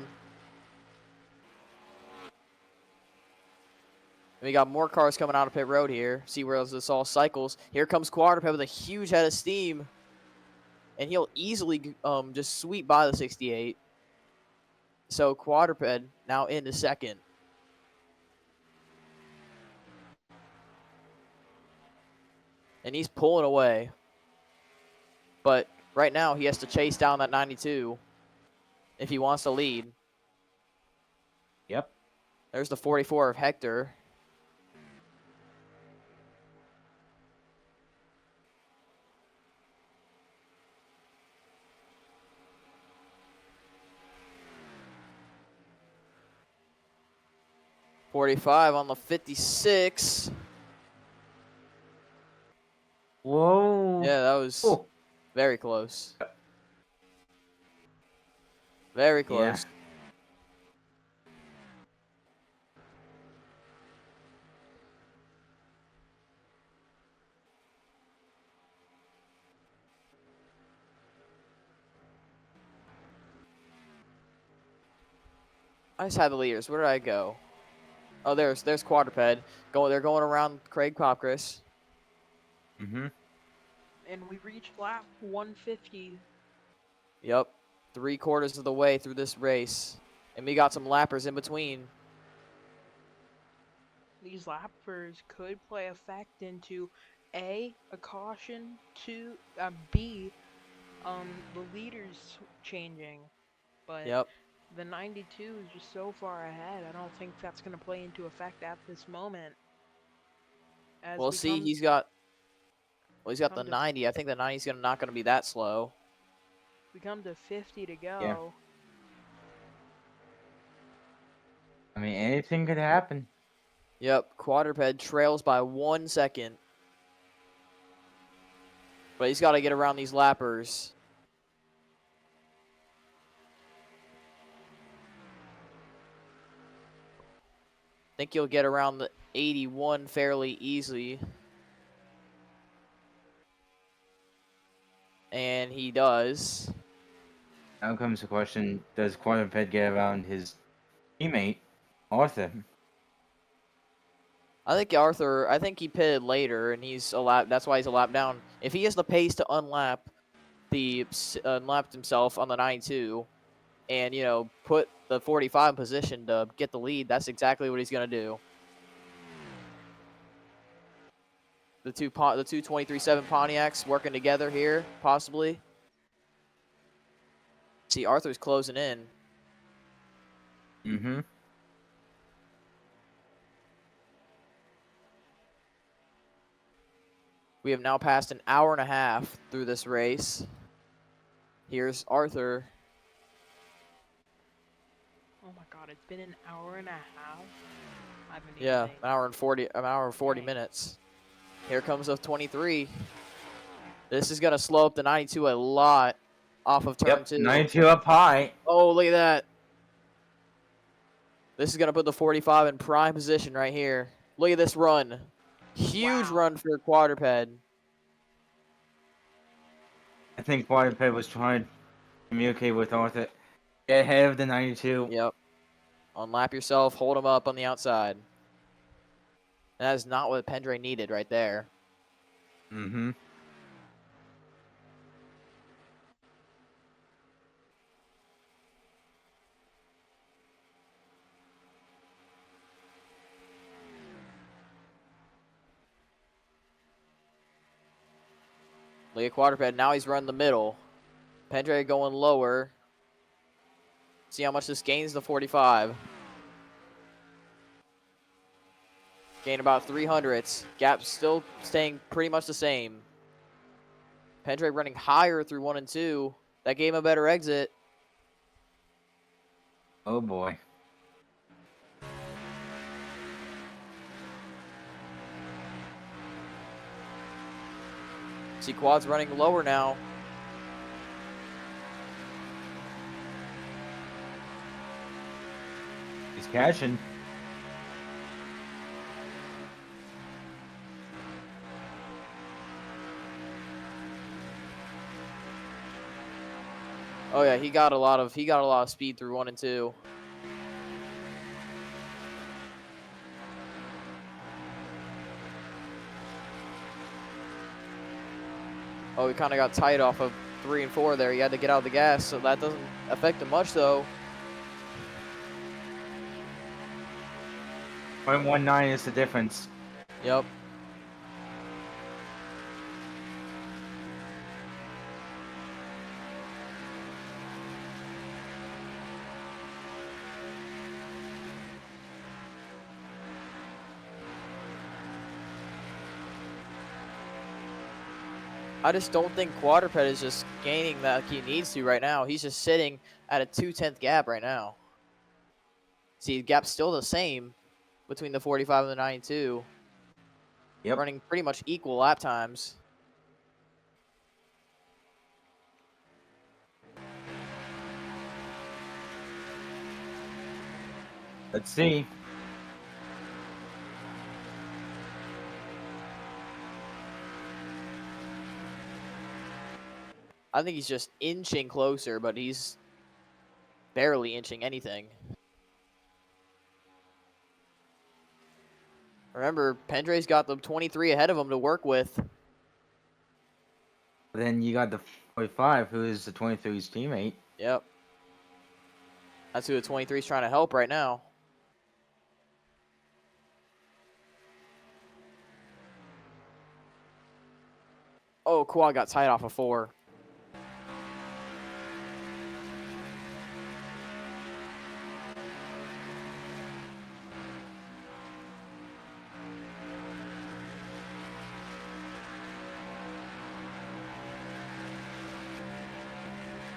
And we got more cars coming out of pit road here. See where this all cycles. Here comes Quadruped with a huge head of steam. And he'll easily just sweep by the 68. So Quadruped now into second. And he's pulling away. But right now he has to chase down that 92 if he wants to lead. yep. There's the 44 of Hector. .45 on the 56. Whoa. Yeah, that was Oh. very close. Very Yeah. close. I just had the leaders. Where did I go? Oh, there's Quadruped. They're going around Craig Popcris. Mm-hmm. And we reached lap 150. Yep. 3/4 of the way through this race. And we got some lappers in between. These lappers could play effect into A, a caution, B, the leaders changing. But Yep. the 92 is just so far ahead. I don't think that's going to play into effect at this moment. As We'll we see. come, He's got the come to 90. I think the 90's not going to be that slow. we come to 50 to Yeah. go. I mean, anything could happen. Yep. Quadruped trails by 1 second. But he's got to get around these lappers. I think he'll get around the 81 fairly easily. And he does. Now comes the question: does Quadruped get around his teammate, Arthur? I think he pitted later, and he's a lap. That's why he's a lap down. If he has the pace to unlap himself on the 92, and put the 45 in position to get the lead, that's exactly what he's gonna do. The two 23.7 Pontiacs working together here, possibly. See, Arthur's closing in. Mm-hmm. We have now passed an hour and a half through this race. Here's Arthur. Oh my god, it's been an hour and a half. I haven't even Yeah, think. an hour and 40 Dang. minutes. Here comes the 23. This is gonna slow up the 92 a lot off of turn Yep. 2. 92 up high. Oh, look at that. This is gonna put the 45 in prime position right here. Look at this run. Huge Wow. run for Quadruped. I think Quadruped was trying to communicate with Arthur. Get ahead of the 92. Yep. Unlap yourself, hold him up on the outside. That is not what Pendre needed right there. Mm-hmm. Look at Quadruped. Now he's running the middle. Pendre going lower. See how much this gains the 45. Gain about 300s. Gap still staying pretty much the same. Pendre running higher through 1 and 2. That gave him a better exit. Oh boy. See, Quad's running lower now. He's cashing. Oh yeah, he got a lot of speed through 1 and 2. Oh, he kind of got tight off of 3 and 4 there. He had to get out of the gas, so that doesn't affect him much though. 0.19 is the difference. Yep. I just don't think Quadruped is just gaining that he needs to right now. He's just sitting at a 2/10 gap right now. See, the gap's still the same between the 45 and the 92. Yep. Running pretty much equal lap times. Let's see. I think he's just inching closer, but he's barely inching anything. Remember, Pendre's got the 23 ahead of him to work with. Then you got the 45, who is the 23's teammate. Yep. That's who the 23 is trying to help right now. Oh, Quad got tight off of 4.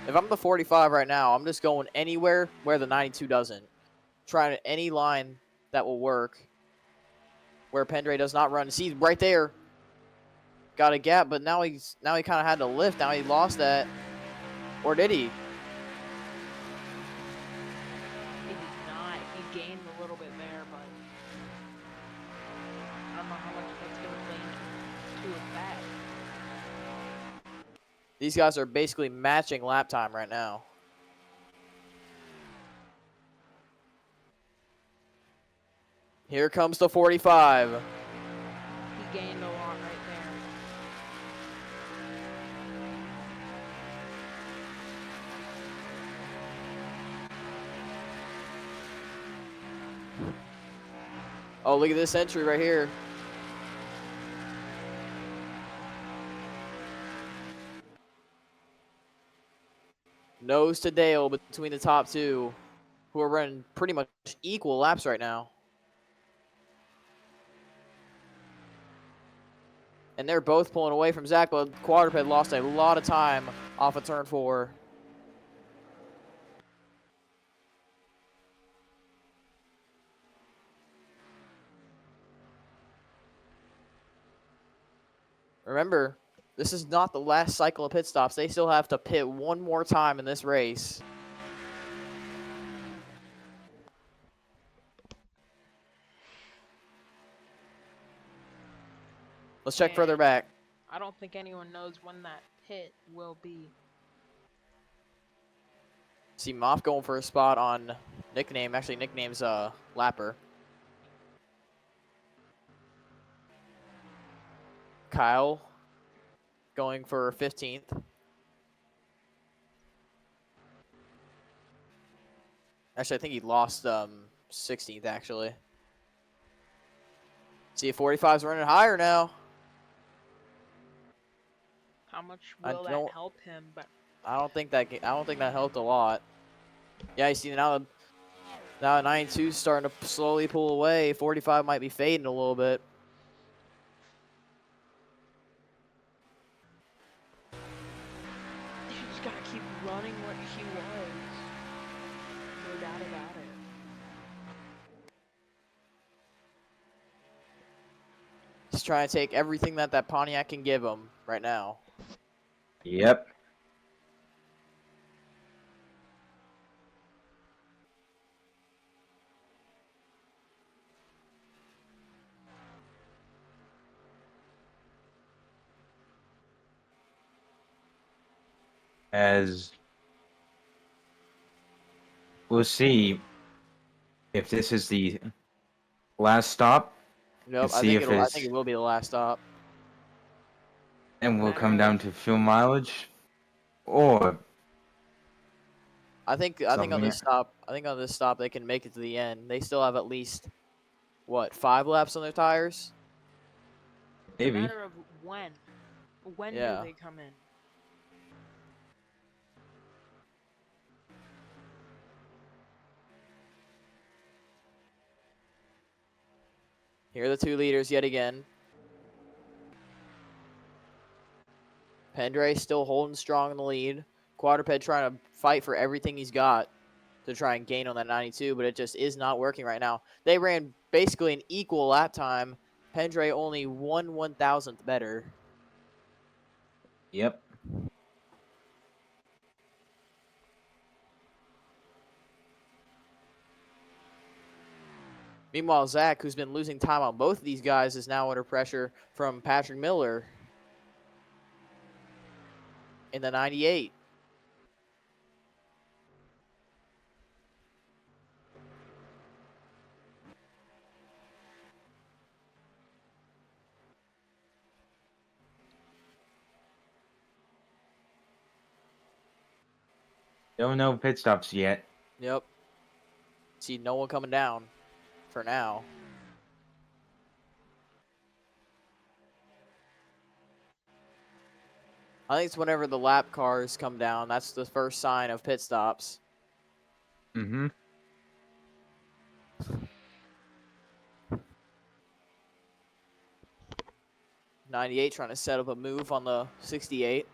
If I'm the 45 right now, I'm just going anywhere where the 92 doesn't. Trying any line that will work where Pendre does not run. See, right there. Got a gap, but now he kind of had to lift. Now he lost that. Or did he? He did not. He gained a little bit there, but I don't know how much that's going to play into effect. These guys are basically matching lap time right now. Here comes the 45. He gained a lot right there. Oh, look at this entry right here. Nose to Dale between the top two, who are running pretty much equal laps right now. And they're both pulling away from Zach, but Quadruped lost a lot of time off of turn 4. Remember, this is not the last cycle of pit stops. They still have to pit one more time in this race. Let's check further And back. I don't think anyone knows when that pit will be. See Moff going for a spot on nickname. Actually, nickname's Lapper. Kyle going for 15th. Actually, I think he lost 16th, actually. See, 45's running higher now. How much will that help him? But I don't think that helped a lot. Yeah, you see now 92's starting to slowly pull away. 45 might be fading a little bit. you just gotta keep running what he was. No doubt about it. Just trying to take everything that Pontiac can give him right now. Yep. As we'll see if this is the last stop and Nope, see if I think it's it will be the last stop. and will come Matter down of to fuel mileage or I think something. on this stop they can make it to the end. They still have at least what 5 laps on their tires. it's a Maybe. matter of when. When do Yeah. they come in? Here are the 2 leaders yet again. Pendray still holding strong in the lead. Quadruped trying to fight for everything he's got to try and gain on that 92, but it just is not working right now. They ran basically an equal lap time. Pendray only 1/1000th better. Yep. Meanwhile, Zach, who's been losing time on both of these guys, is now under pressure from Patrick Miller in the 98. Don't know pit stops yet. Yep. See no one coming down for now. I think it's whenever the lap cars come down, that's the first sign of pit stops. Mm-hmm. 98 trying to set up a move on the 68.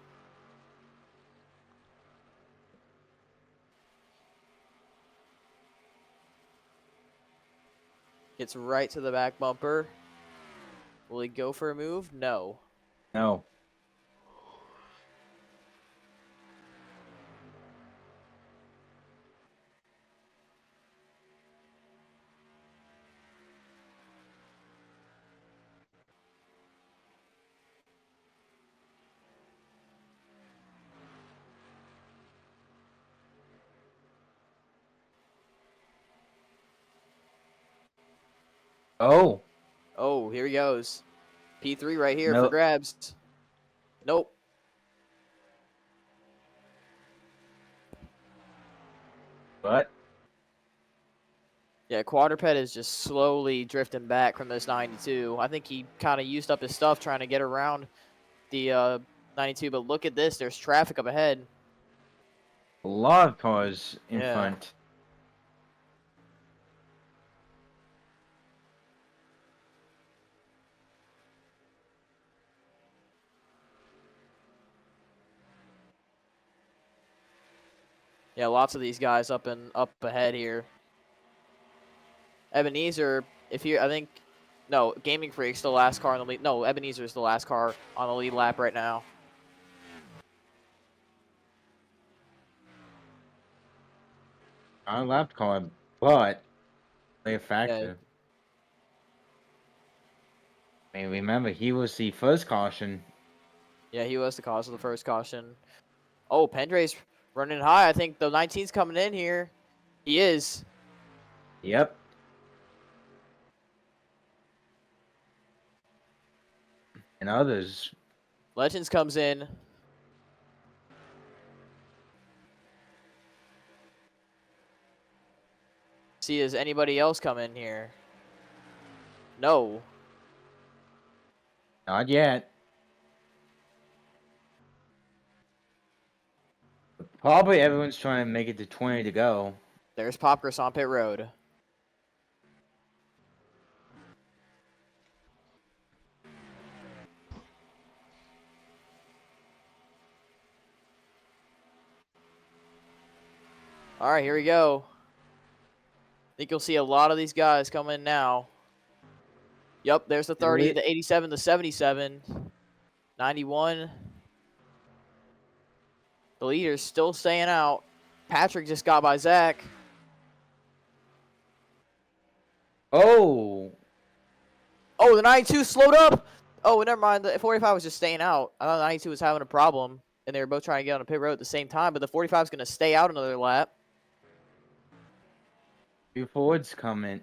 Gets right to the back bumper. Will he go for a move? No. No. Oh. Oh, here he goes. P3 right here for No. grabs. Nope. What? Yeah, Quadruped is just slowly drifting back from this 92. I think he kind of used up his stuff trying to get around the 92, but look at this. There's traffic up ahead. A lot of cars in Yeah. front. Yeah, lots of these guys up ahead here. Ebenezer, I think, no, Gaming Freak's the last car on the lead. No, Ebenezer's the last car on the lead lap right now. On lap car, but play a Yeah, factor. I mean, remember he was the first caution. yeah, he was the cause of the first caution. Oh, Pendray's running high. I think the 19's coming in here. He is. Yep. And others. Legends comes in. See, does anybody else come in here? No. Not yet. Probably everyone's trying to make it to 20 to go. There's Popgris on pit road. All right, here we go. I think you'll see a lot of these guys come in now. Yep, there's the 30, Really? the 87, the 77, 91. The leader's still staying out. Patrick just got by Zach. Oh, Oh, the 92 slowed up. Oh, never mind. The 45 was just staying out. I thought the 92 was having a problem, and they were both trying to get on the pit road at the same time, but the 45 is going to stay out another lap. 2 Fords coming.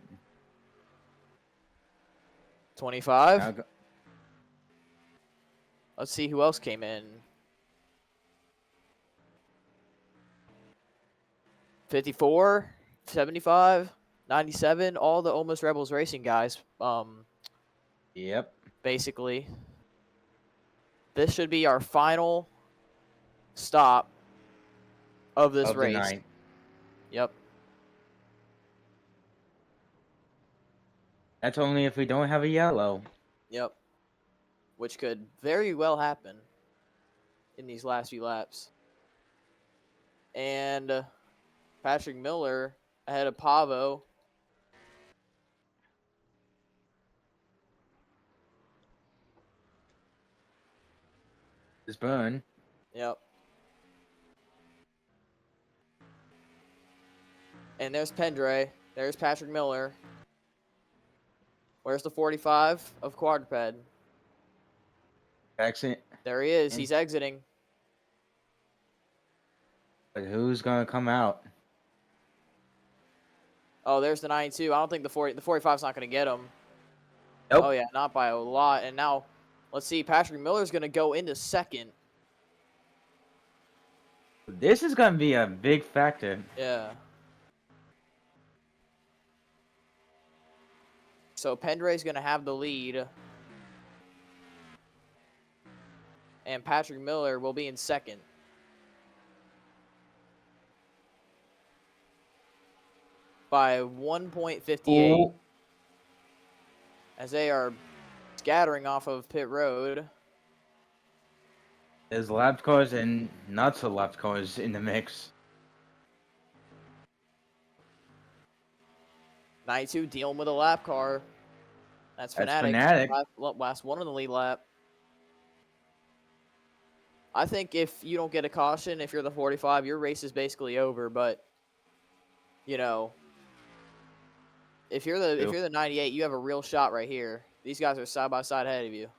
25. Now go- Let's see who else came in. 54, 75, 97, all the Almost Rebels Racing guys, Yep. basically. This should be our final stop of this Of the race. night. Yep. That's only if we don't have a yellow. Yep. Which could very well happen in these last few laps. And Patrick Miller ahead of Pavo. This burn. Yep. And there's Pendre. There's Patrick Miller. Where's the 45 of Quadruped? Accent. There he is. He's exiting. But who's gonna come out? Oh, there's the 92. I don't think the 45's not going to get him. Nope. Oh, yeah, not by a lot. And now, let's see. Patrick Miller's going to go into second. This is gonna be a big factor. Yeah. So Pendray's going to have the lead. And Patrick Miller will be in second. By 1.58. Ooh. As they are scattering off of pit road. There's lap cars and not so lap cars in the mix. 92 dealing with a lap car. That's That's Fnatic. Fnatic. Last one on the lead lap. I think if you don't get a caution, if you're the 45, your race is basically over. But, you know, if you're the 98, you have a real shot right here. These guys are side by side ahead of you.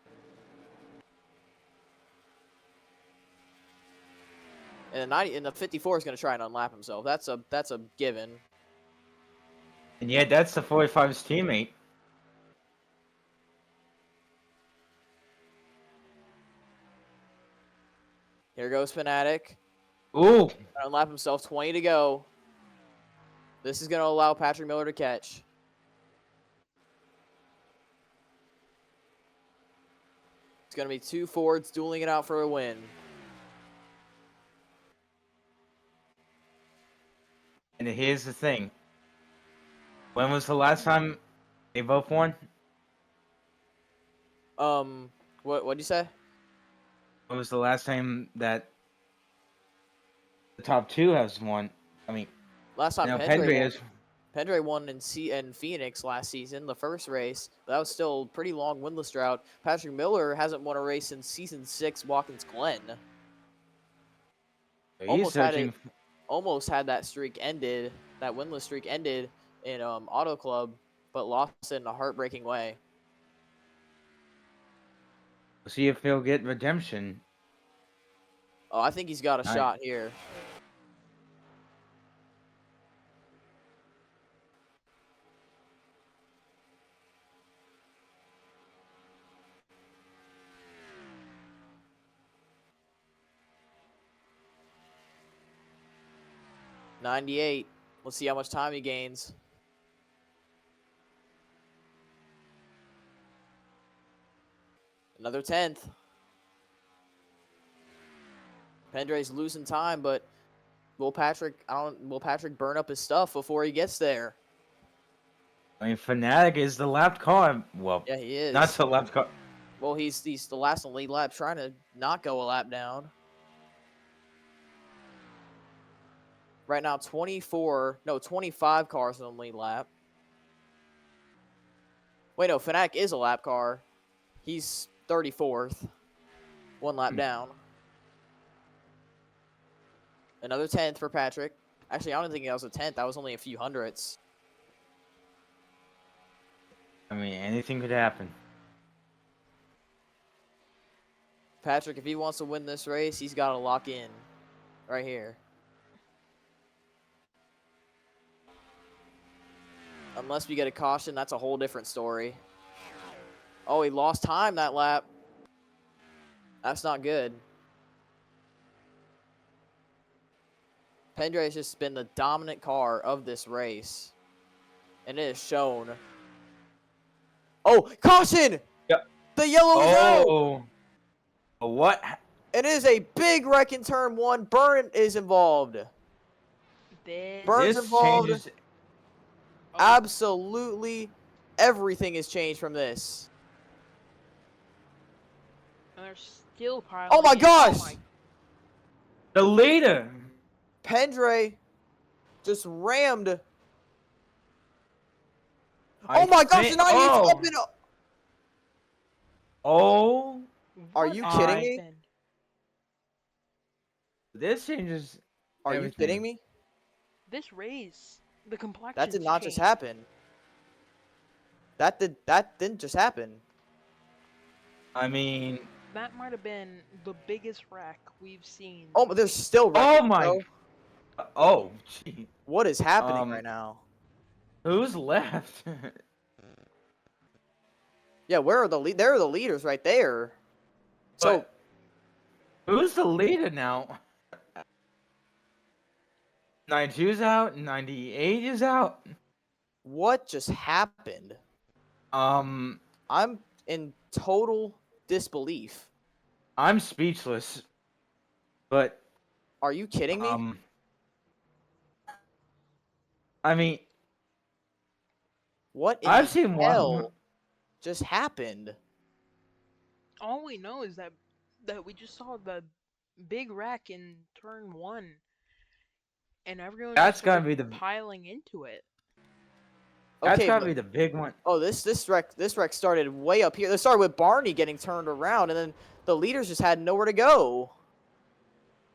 And the 54 is going to try and unlap himself. That's a given. And yet that's the 45's teammate. Here goes Fnatic. Ooh. Unlap himself. 20 to go. This is going to allow Patrick Miller to catch. It's going to be 2 Fords dueling it out for a win. And here's the thing. When was the last time they both won? What'd you say? When was the last time that the top two has won? I mean, Last time Pendre Pendre won in Phoenix last season, the first race. But that was still a pretty long winless drought. Patrick Miller hasn't won a race since season 6 Watkins Glen. Almost had that streak ended. That winless streak ended in Auto Club, but lost it in a heartbreaking way. We'll see if he'll get redemption. Oh, I think he's got a shot here. '98. Let's see how much time he gains. Another 10th. Pendre's losing time, but will Patrick burn up his stuff before he gets there? I mean, Fnatic is the lap car. Well, Yeah, he is. not the lap car. Well, he's the last on lead lap, trying to not go a lap down. Right now, 25 cars on the lead lap. Wait, no, Fnatic is a lap car. He's 34th. 1 lap down. Another 10th for Patrick. Actually, I don't think that was a 10th. That was only a few hundredths. I mean, anything could happen. Patrick, if he wants to win this race, he's got to lock in right here. Unless we get a caution, that's a whole different story. Oh, he lost time that lap. That's not good. Pendre has just been the dominant car of this race. And it is shown. Oh, caution! Yep. The yellow is out! Oh. What? It is a big wreck in turn 1. Burn is involved. Burn's This involved. changes. Absolutely everything has changed from this. And they're still piling Oh my in. gosh! The leader. Pendre just rammed. I Oh my gosh, think- the 98's oh. up and up. Oh. Are What you kidding me? happened? This changes. Are you everything. kidding me? This race, the complexion. That did not just happen. That didn't just happen. I mean. That might have been the biggest wreck we've seen. Oh, but there's still Oh wrecking, my. bro. Oh, gee. What is happening right now? Who's left? Yeah, where are the there are the leaders right there. So But who's the leader now? 92's out. 98 is out. what just happened? Um, I'm in total disbelief. I'm speechless. But Are you kidding me? I mean, What in I've the seen hell one. just happened? All we know is that we just saw the big wreck in turn 1, and everyone That's just gotta started be the. piling into it. That's Okay, gotta but- be the big one. Oh, this wreck started way up here. This started with Barney getting turned around, and then the leaders just had nowhere to go.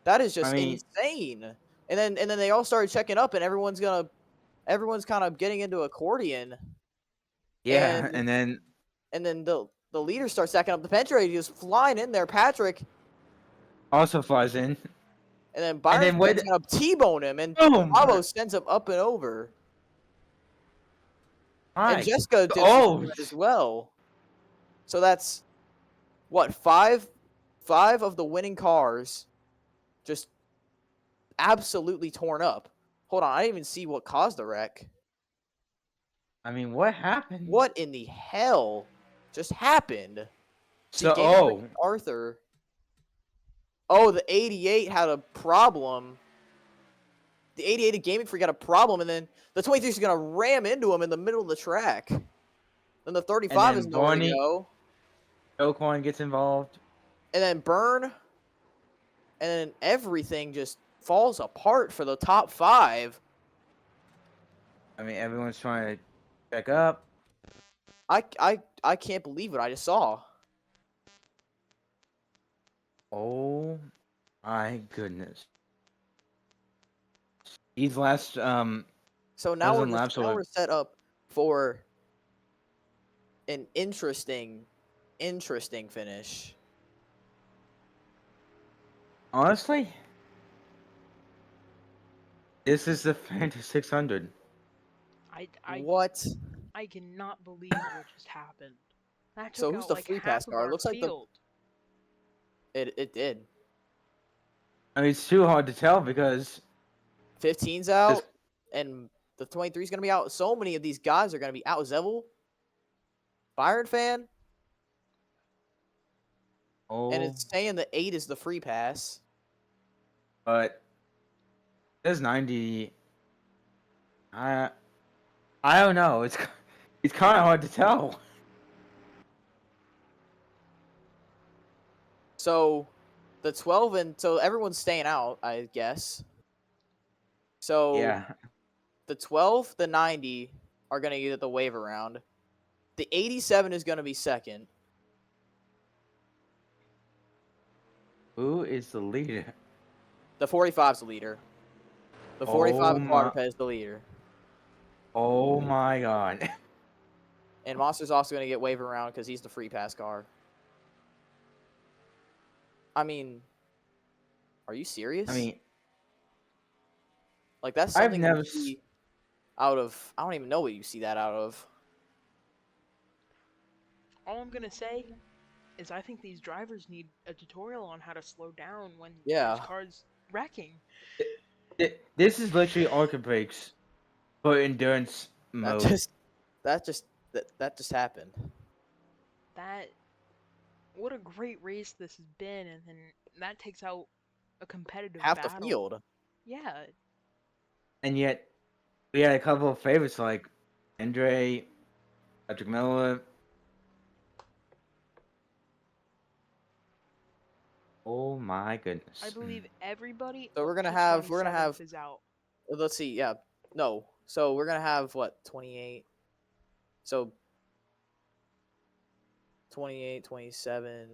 That is just I mean- insane. And then they all started checking up, and everyone's kind of getting into accordion. Yeah, and- and And then then the leaders start stacking up. The Pendre just flying in there, Patrick, also flies in. and then Byron's when- gonna T-bone him, and Boom! Bravo sends him up and over. My And Jessica did oh, some damage as well. So that's what five of the winning cars just absolutely torn up. Hold on, I didn't even see what caused the wreck. I mean, what happened? What in the hell just happened? See, So, Game Freak Arthur. Oh, the 88 had a problem. The 88 of Gaming Freak had a problem, and then the 23 is gonna ram into him in the middle of the track. Then the 35 is then nowhere to Barney- go. Oakwan gets involved. And then Burn, and then everything just falls apart for the top 5. I mean, everyone's trying to check up. I can't believe what I just saw. Oh my goodness. These last So now Doesn't lapse now away. we're set up for an interesting finish. honestly, this is the Fanta 600. What? I cannot believe what just happened. That So took who's out the like free half pass of car? It our looks like the- field. It did. I mean, it's too hard to tell because 15's out, and the 23's gonna be out. So many of these guys are gonna be out. Zevel, Byron fan, and it's saying the 8 is the free pass. but there's 90. I don't know. It's kind of hard to tell. So the 12 and so everyone's staying out, I guess. So Yeah. the 12, the 90 are gonna get the waiver round. The 87 is going to be second. Who is the leader? The 45's the leader. The 45 quadruped is the leader. Oh my god. And Monster's also going to get waved around because he's the free pass car. I mean, are you serious? I mean, like that's I've something never you see out of. I don't even know what you see that out of. All I'm gonna say is I think these drivers need a tutorial on how to slow down when Yeah. there's cars wrecking. This is literally Arca Breaks for endurance That mode. that just happened. What a great race this has been, and then that takes out a competitive Half the battle. field. Yeah, And yet, we had a couple of favorites like Andre, Patrick Miller. Oh my goodness. I believe everybody So up we're gonna to have 27th is out. let's see, yeah. No. So we're gonna have what, 28? So 28, 27,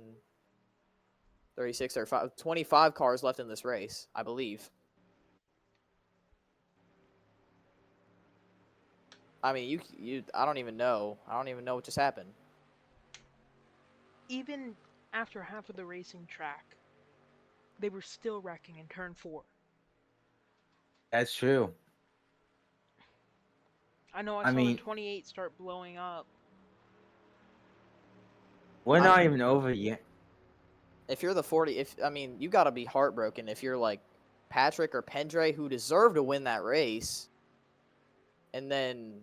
36, 35, 25 cars left in this race, I believe. I mean, I don't even know. I don't even know what just happened. Even after half of the racing track, they were still wrecking in turn 4. That's true. I know I I saw mean, the 28 start blowing up. we're I not mean, even over yet. if you're the 40, I mean, you got to be heartbroken if you're like Patrick or Pendre, who deserve to win that race, and then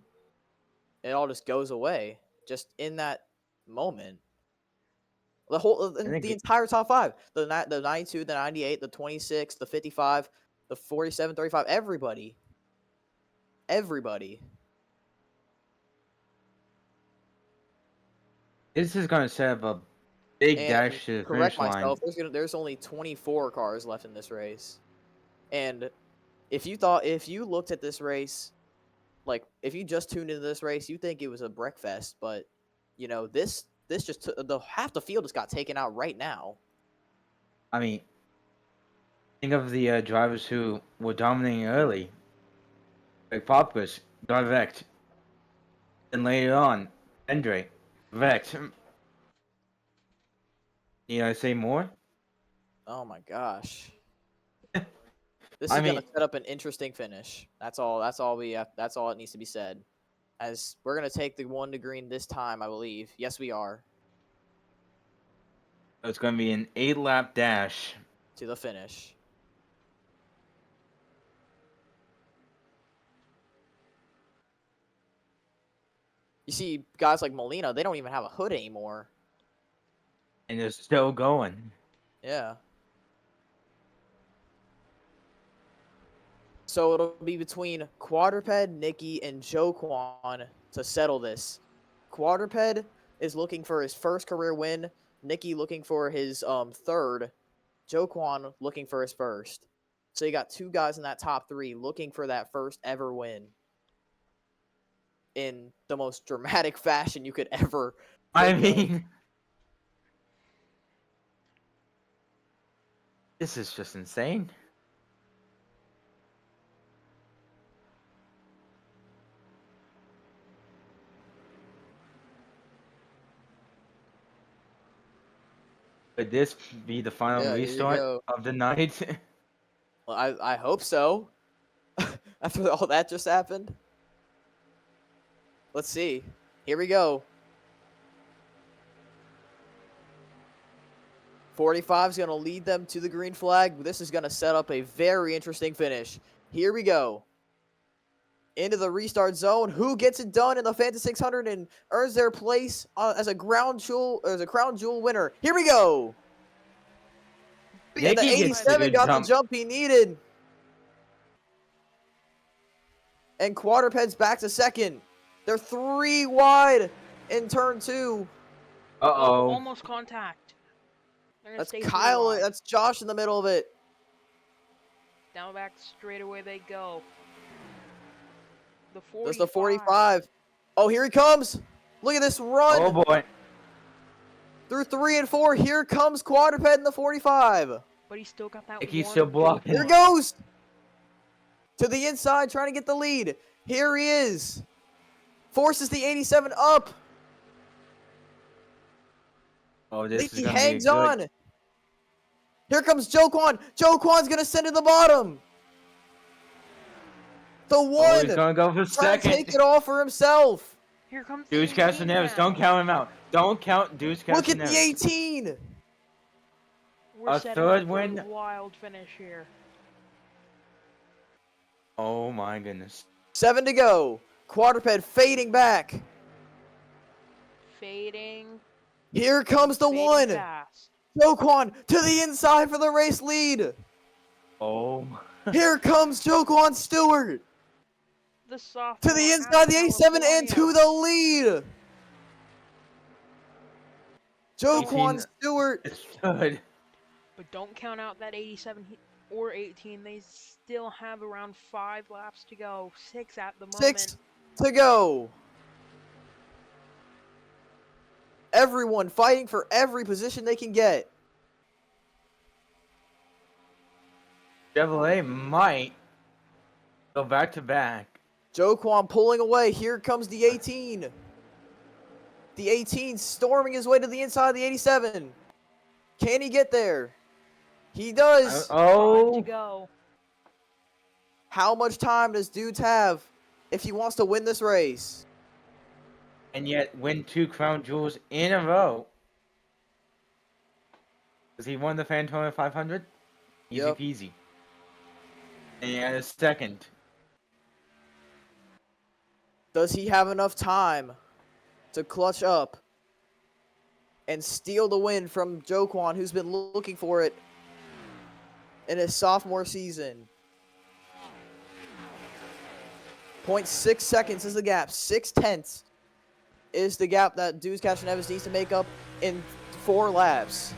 it all just goes away just in that moment. I think The entire top 5, the 92, the 98, the 26, the 55, the 47, 35, everybody. this is gonna set up a big And dash to the correct finish line. myself, there's only 24 cars left in this race. And if you looked at this race, like if you just tuned into this race, you think it was a breakfast, but you know, this just the half the field just got taken out right now. I mean, think of the drivers who were dominating early, like Popkus, got wrecked. Then later on, Andre, wrecked. Need I say more? Oh my gosh. This I is going mean, to set up an interesting finish. That's all that's all it needs to be said. As we're going to take the 1 to green this time, I believe. Yes, we are. it's gonna be an 8-lap dash. To the finish. You see, guys like Molina, they don't even have a hood anymore. And they're still going. Yeah. So it'll be between Quadruped, Nikki, and Joe Kwan to settle this. Quadruped is looking for his first career win. Nikki looking for his third. Joe Kwan looking for his first. So you got 2 guys in that top 3 looking for that first ever win. In the most dramatic fashion you could ever I think of. mean, this is just insane. Could this be the final Yeah, here you restart go. of the night? Well, I hope so. After all that just happened. Let's see. Here we go. 45 is going to lead them to the green flag. This is going to set up a very interesting finish. Here we go. Into the restart zone. Who gets it done in the Fanta 600 and earns their place as a crown jewel winner? Here we go. And the Nikki gets the 87 good got jump. the jump he needed. And Quadruped's back to second. They're 3 wide in turn 2. Uh-oh. Almost contact. They're gonna That's stay Kyle. wide. That's Josh in the middle of it. Down back straight away they go. The 45. There's the 45. Oh, here he comes. Look at this Oh run boy. through 3 and 4. Here comes Quadruped in the 45. But he's still got that Nikki's one still of blocking. Here Joe goes to the inside, trying to get the lead. Here he is. Forces the 87 up. Oh, this is Leaky gonna be a hangs good. on. Here comes Joe Kwan. Joe Kwan's going to send to the bottom. The Oh, he's one. gonna go for Trying to take second. it all for himself. Here comes Deuce 18 Castaneves, now. don't count him out. Don't count Deuce Castaneves. Look at the 18. We're A setting third up for win. a wild finish here. Oh my goodness. 7 to go. Quadruped fading back. Fading. Here comes the Fading one. fast. Joe Kwan to the inside for the race lead. Oh my. Here comes Joe Kwan Stewart. The To sophomore the out inside, of the 87 and to California. the lead. Joe 18 Kwan Stewart. It's third. But don't count out that 87 or 18. They still have around 5 laps to go. 6 at the moment. 6 to go. Everyone fighting for every position they can get. Chevrolet might go back to back. Joe Kwan pulling away. Here comes the 18. The 18 storming his way to the inside of the 87. Can he get there? He does. 5 Oh. to go. How much time does Dudes have if he wants to win this race? And yet win 2 crown jewels in a row. Because he won the Fantona 500. Easy Yep. peasy. And he had a second. Does he have enough time to clutch up and steal the win from Joe Kwan, who's been looking for it in his sophomore season? 0.6 seconds is the gap. 6/10 is the gap that Deuce Castaneves needs to make up in 4 laps.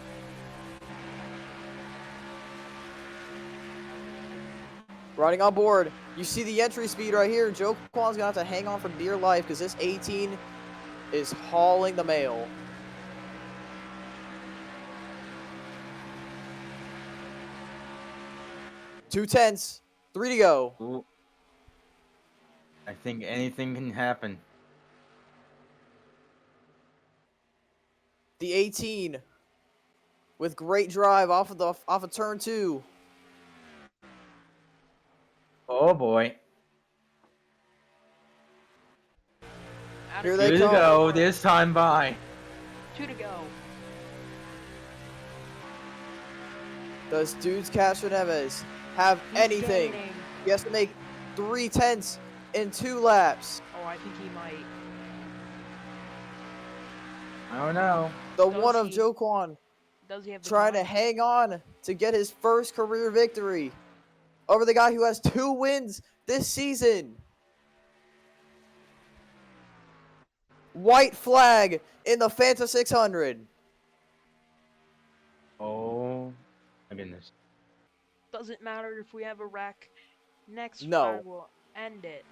Riding on board, you see the entry speed right here. Joe Kwan's gonna have to hang on for dear life because this 18 is hauling the mail. Two tenths, 3 to go. Ooh. I think anything can happen. The 18 with great drive off of turn 2. Oh boy. Out Here of they Here come. to go. This time by. 2 to go. Does Dudes Castaneves have He's anything? gaining. He has to make 3 tenths in 2 laps. Oh, I think he might. I don't know. The Does one of he? Joe Kwan Does he have the trying to time? hang on to get his first career victory over the guy who has 2 wins this season. White flag in the Fanta 600. Oh my goodness. Doesn't matter if we have a wreck. Next No. flag will end it.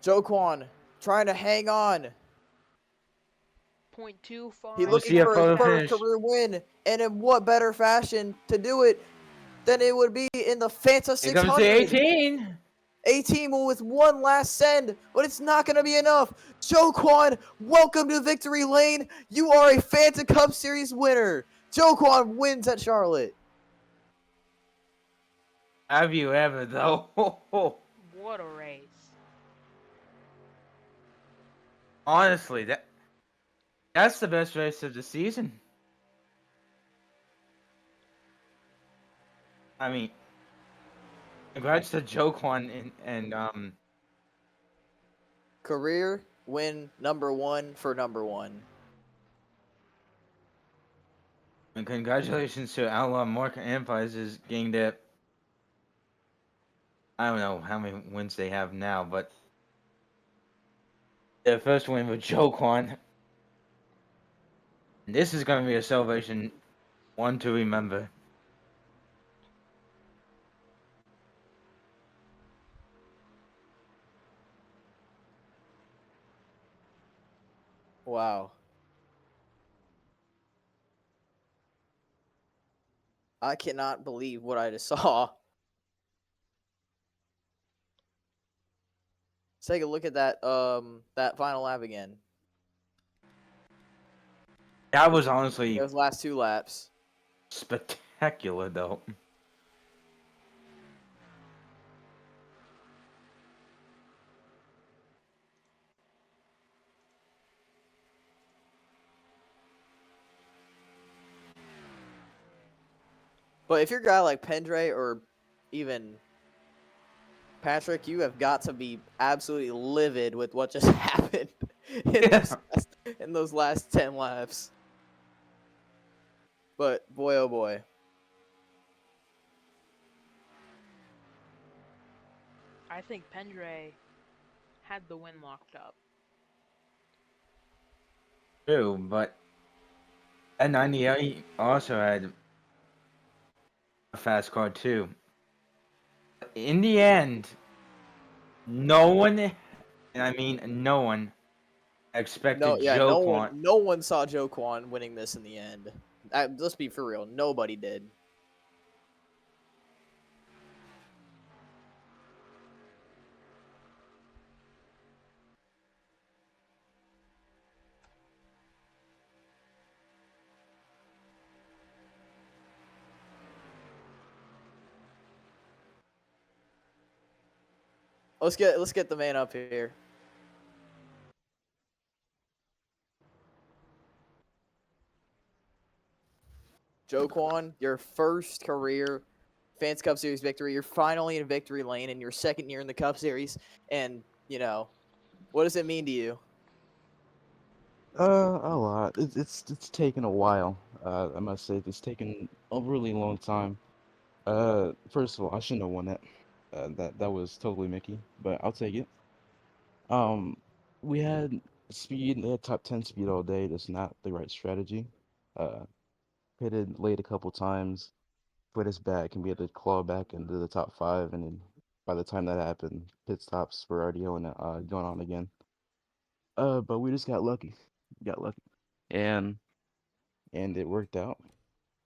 Joe Kwan trying to hang on. 0.25. He We'll looking see a for photo his first finish. career win, and in what better fashion to do it than it would be in the Fanta Here comes 600. the 18. 18 with one last send, but it's not going to be enough. Joe Kwan, welcome to Victory Lane. You are a Fanta Cup Series winner. Joe Kwan wins at Charlotte. Have you ever though? What a race. Honestly, that's the best race of the season. I mean, congrats to Joe Kwan and Career win number 1 for number 1. and congratulations to Outlaw Mark Enterprises getting that. I don't know how many wins they have now, but their first win with Joe Kwan. And this is going to be a celebration, one to remember. Wow. I cannot believe what I just saw. Let's take a look at that final lap again. That was honestly Those last two laps. spectacular, though. But if you're a guy like Pendre or even Patrick, you have got to be absolutely livid with what just happened in Yeah. those last 10 laps. But boy, oh boy. I think Pendre had the win locked up. True, but at 98 also had a fast car too. In the end, no one, and I mean no one, No, expected yeah, Joe Quant. no one saw Joe Kwan winning this in the end. Let's be for real. Nobody did. Let's get the man up here. Joe Kwan, your first career Fans Cup Series victory. You're finally in victory lane in your second year in the Cup Series. And, what does it mean to you? A lot. It's taken a while. I must say it's taken a really long time. First of all, I shouldn't have won that. That was totally Mickey, but I'll take it. Um, we had speed, they had top 10 speed all day. That's not the right strategy. Uh, Pitted late a couple times, put us back, and we had to claw back into the top five. And then by the time that happened, pit stops were already going on again. But we just got lucky. Got lucky, and it worked out.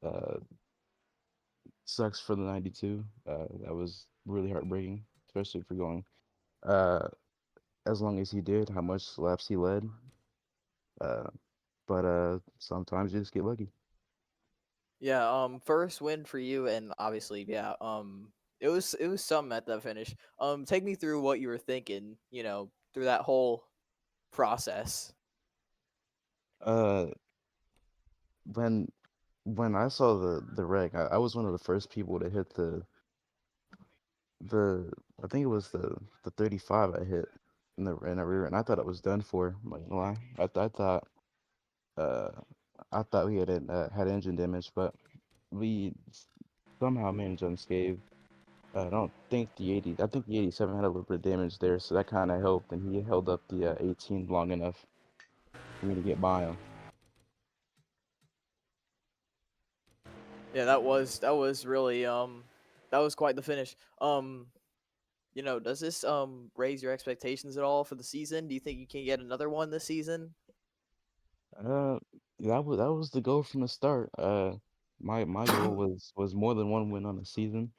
Uh, Sucks for the 92. That was really heartbreaking, especially for going uh as long as he did, how much laps he led. Uh, but sometimes you just get lucky. Yeah, first win for you and obviously, yeah, it was something at that finish. Take me through what you were thinking, through that whole process. Uh, when I saw the wreck, I was one of the first people to hit the I think it was the 35 I hit in the rear, and I thought it was done for. I'm not gonna lie, I thought uh we had engine damage, but we somehow managed unscathed. I don't think the 80. I think the 87 had a little bit of damage there, so that kind of helped, and he held up the 18 long enough for me to get by him. Yeah, that was really that was quite the finish. Does this raise your expectations at all for the season? Do you think you can get another one this season? Uh, that was the goal from the start. My goal was more than one win on the season.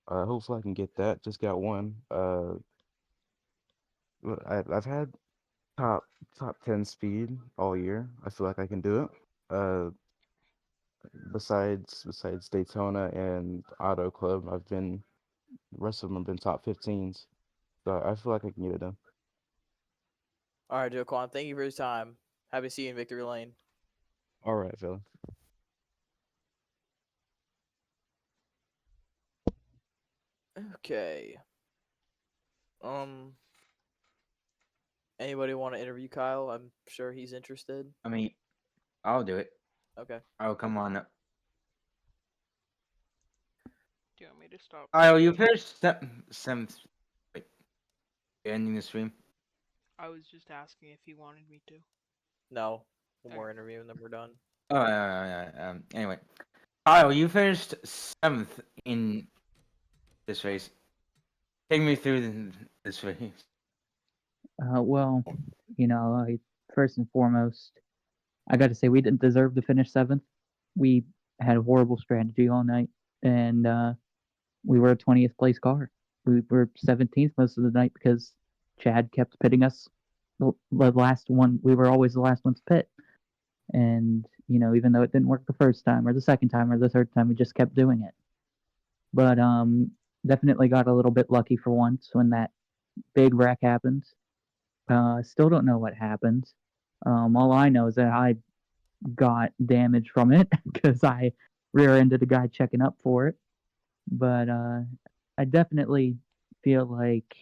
Hopefully I can get that. Just got one. I've had top top 10 speed all year. I feel like I can do it. Uh, besides Daytona and Auto Club, the rest of them have been top 15s. So I feel like I can get it done. All right, Joe Kwan, thank you for your time. Happy to see you in Victory Lane. All right, fella. Okay. Um, Anybody want to interview Kyle? I'm sure he's interested. I mean, I'll do it. Okay. Oh, come on. Do you want me to stop? Kyle, you finished seventh. Wait, you're ending the stream? I was just asking if he wanted me to. No, one Okay. more interview and then we're done. Oh, anyway. Kyle, you finished seventh in this race. Take me through this race. Well, I first and foremost, I got to say we didn't deserve to finish 7th. We had a horrible strategy all night, and we were a 20th place car. We were 17th most of the night because Chad kept pitting us. The last one, we were always the last ones to pit. And, even though it didn't work the first time or the second time or the third time, we just kept doing it. But definitely got a little bit lucky for once when that big wreck happened. Still don't know what happened. All I know is that I got damage from it because I rear-ended a guy checking up for it. But I definitely feel like,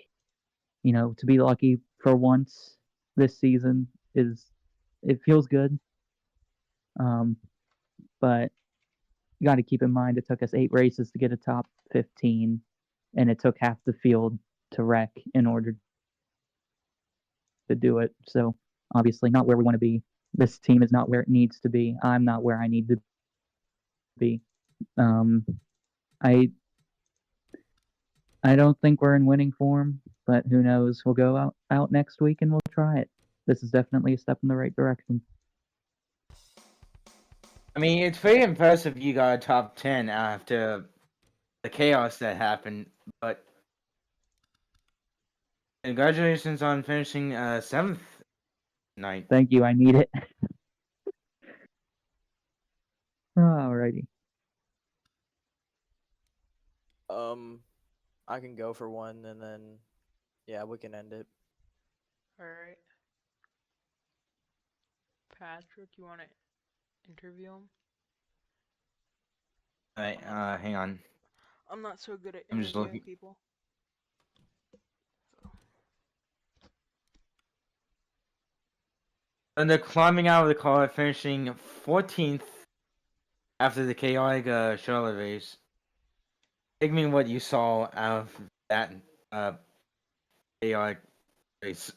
to be lucky for once this season it feels good. But you got to keep in mind it took us 8 races to get a top 15, and it took half the field to wreck in order to do it. So obviously not where we want to be. This team is not where it needs to be. I'm not where I need to be. Um, I I don't think we're in winning form, but who knows? We'll go out next week and we'll try it. This is definitely a step in the right direction. I mean, it's very impressive you got a top 10 after the chaos that happened, but congratulations on finishing 7th night. Thank you. I need it. Alrighty. I can go for one, and then yeah, we can end it. All right. Patrick, you want to interview him? Alright, hang on. I'm not so good at I'm just interviewing looking. people. And they're climbing out of the car, finishing 14th after the chaotic Charlotte race. Take me what you saw out of that chaotic race.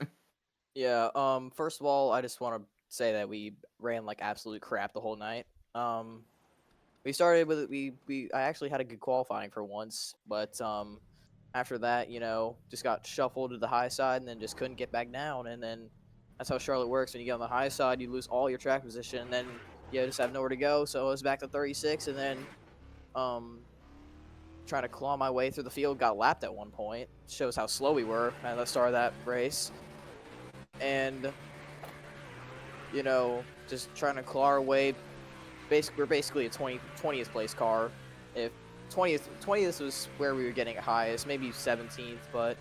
Yeah. First of all, I just want to say that we ran like absolute crap the whole night. We started with I actually had a good qualifying for once, but after that, just got shuffled to the high side and then just couldn't get back down. And then that's how Charlotte works. When you get on the high side, you lose all your track position, and then you just have nowhere to go. So I was back to 36, and then um trying to claw my way through the field, got lapped at one point. Shows how slow we were at the start of that race. And just trying to claw our way. We're basically a 20th place car. If 20th was where we were getting highest, maybe 17th, but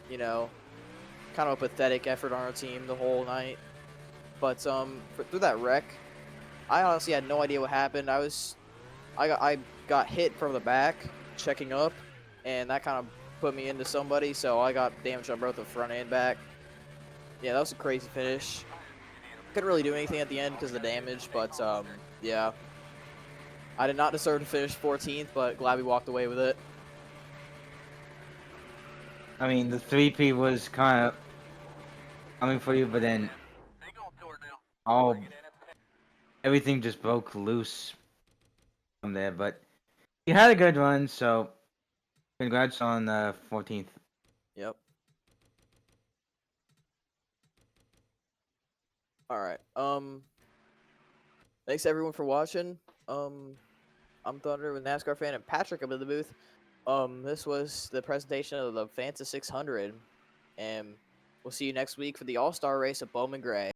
kind of a pathetic effort on our team the whole night. But through that wreck, I honestly had no idea what happened. I got hit from the back checking up, and that kind of put me into somebody. So I got damage on both the front and back. Yeah, that was a crazy finish. Couldn't really do anything at the end because of the damage, but yeah. I did not deserve to finish 14th, but glad we walked away with it. I mean, the 3P was kind of coming for you, but then all everything just broke loose from there. But you had a good run, so congrats on 14th. Yep. All right. Thanks everyone for watching. I'm Thunder with NASCAR fan and Patrick up in the booth. This was the presentation of the Fanta 600, and we'll see you next week for the All-Star race at Bowman Gray.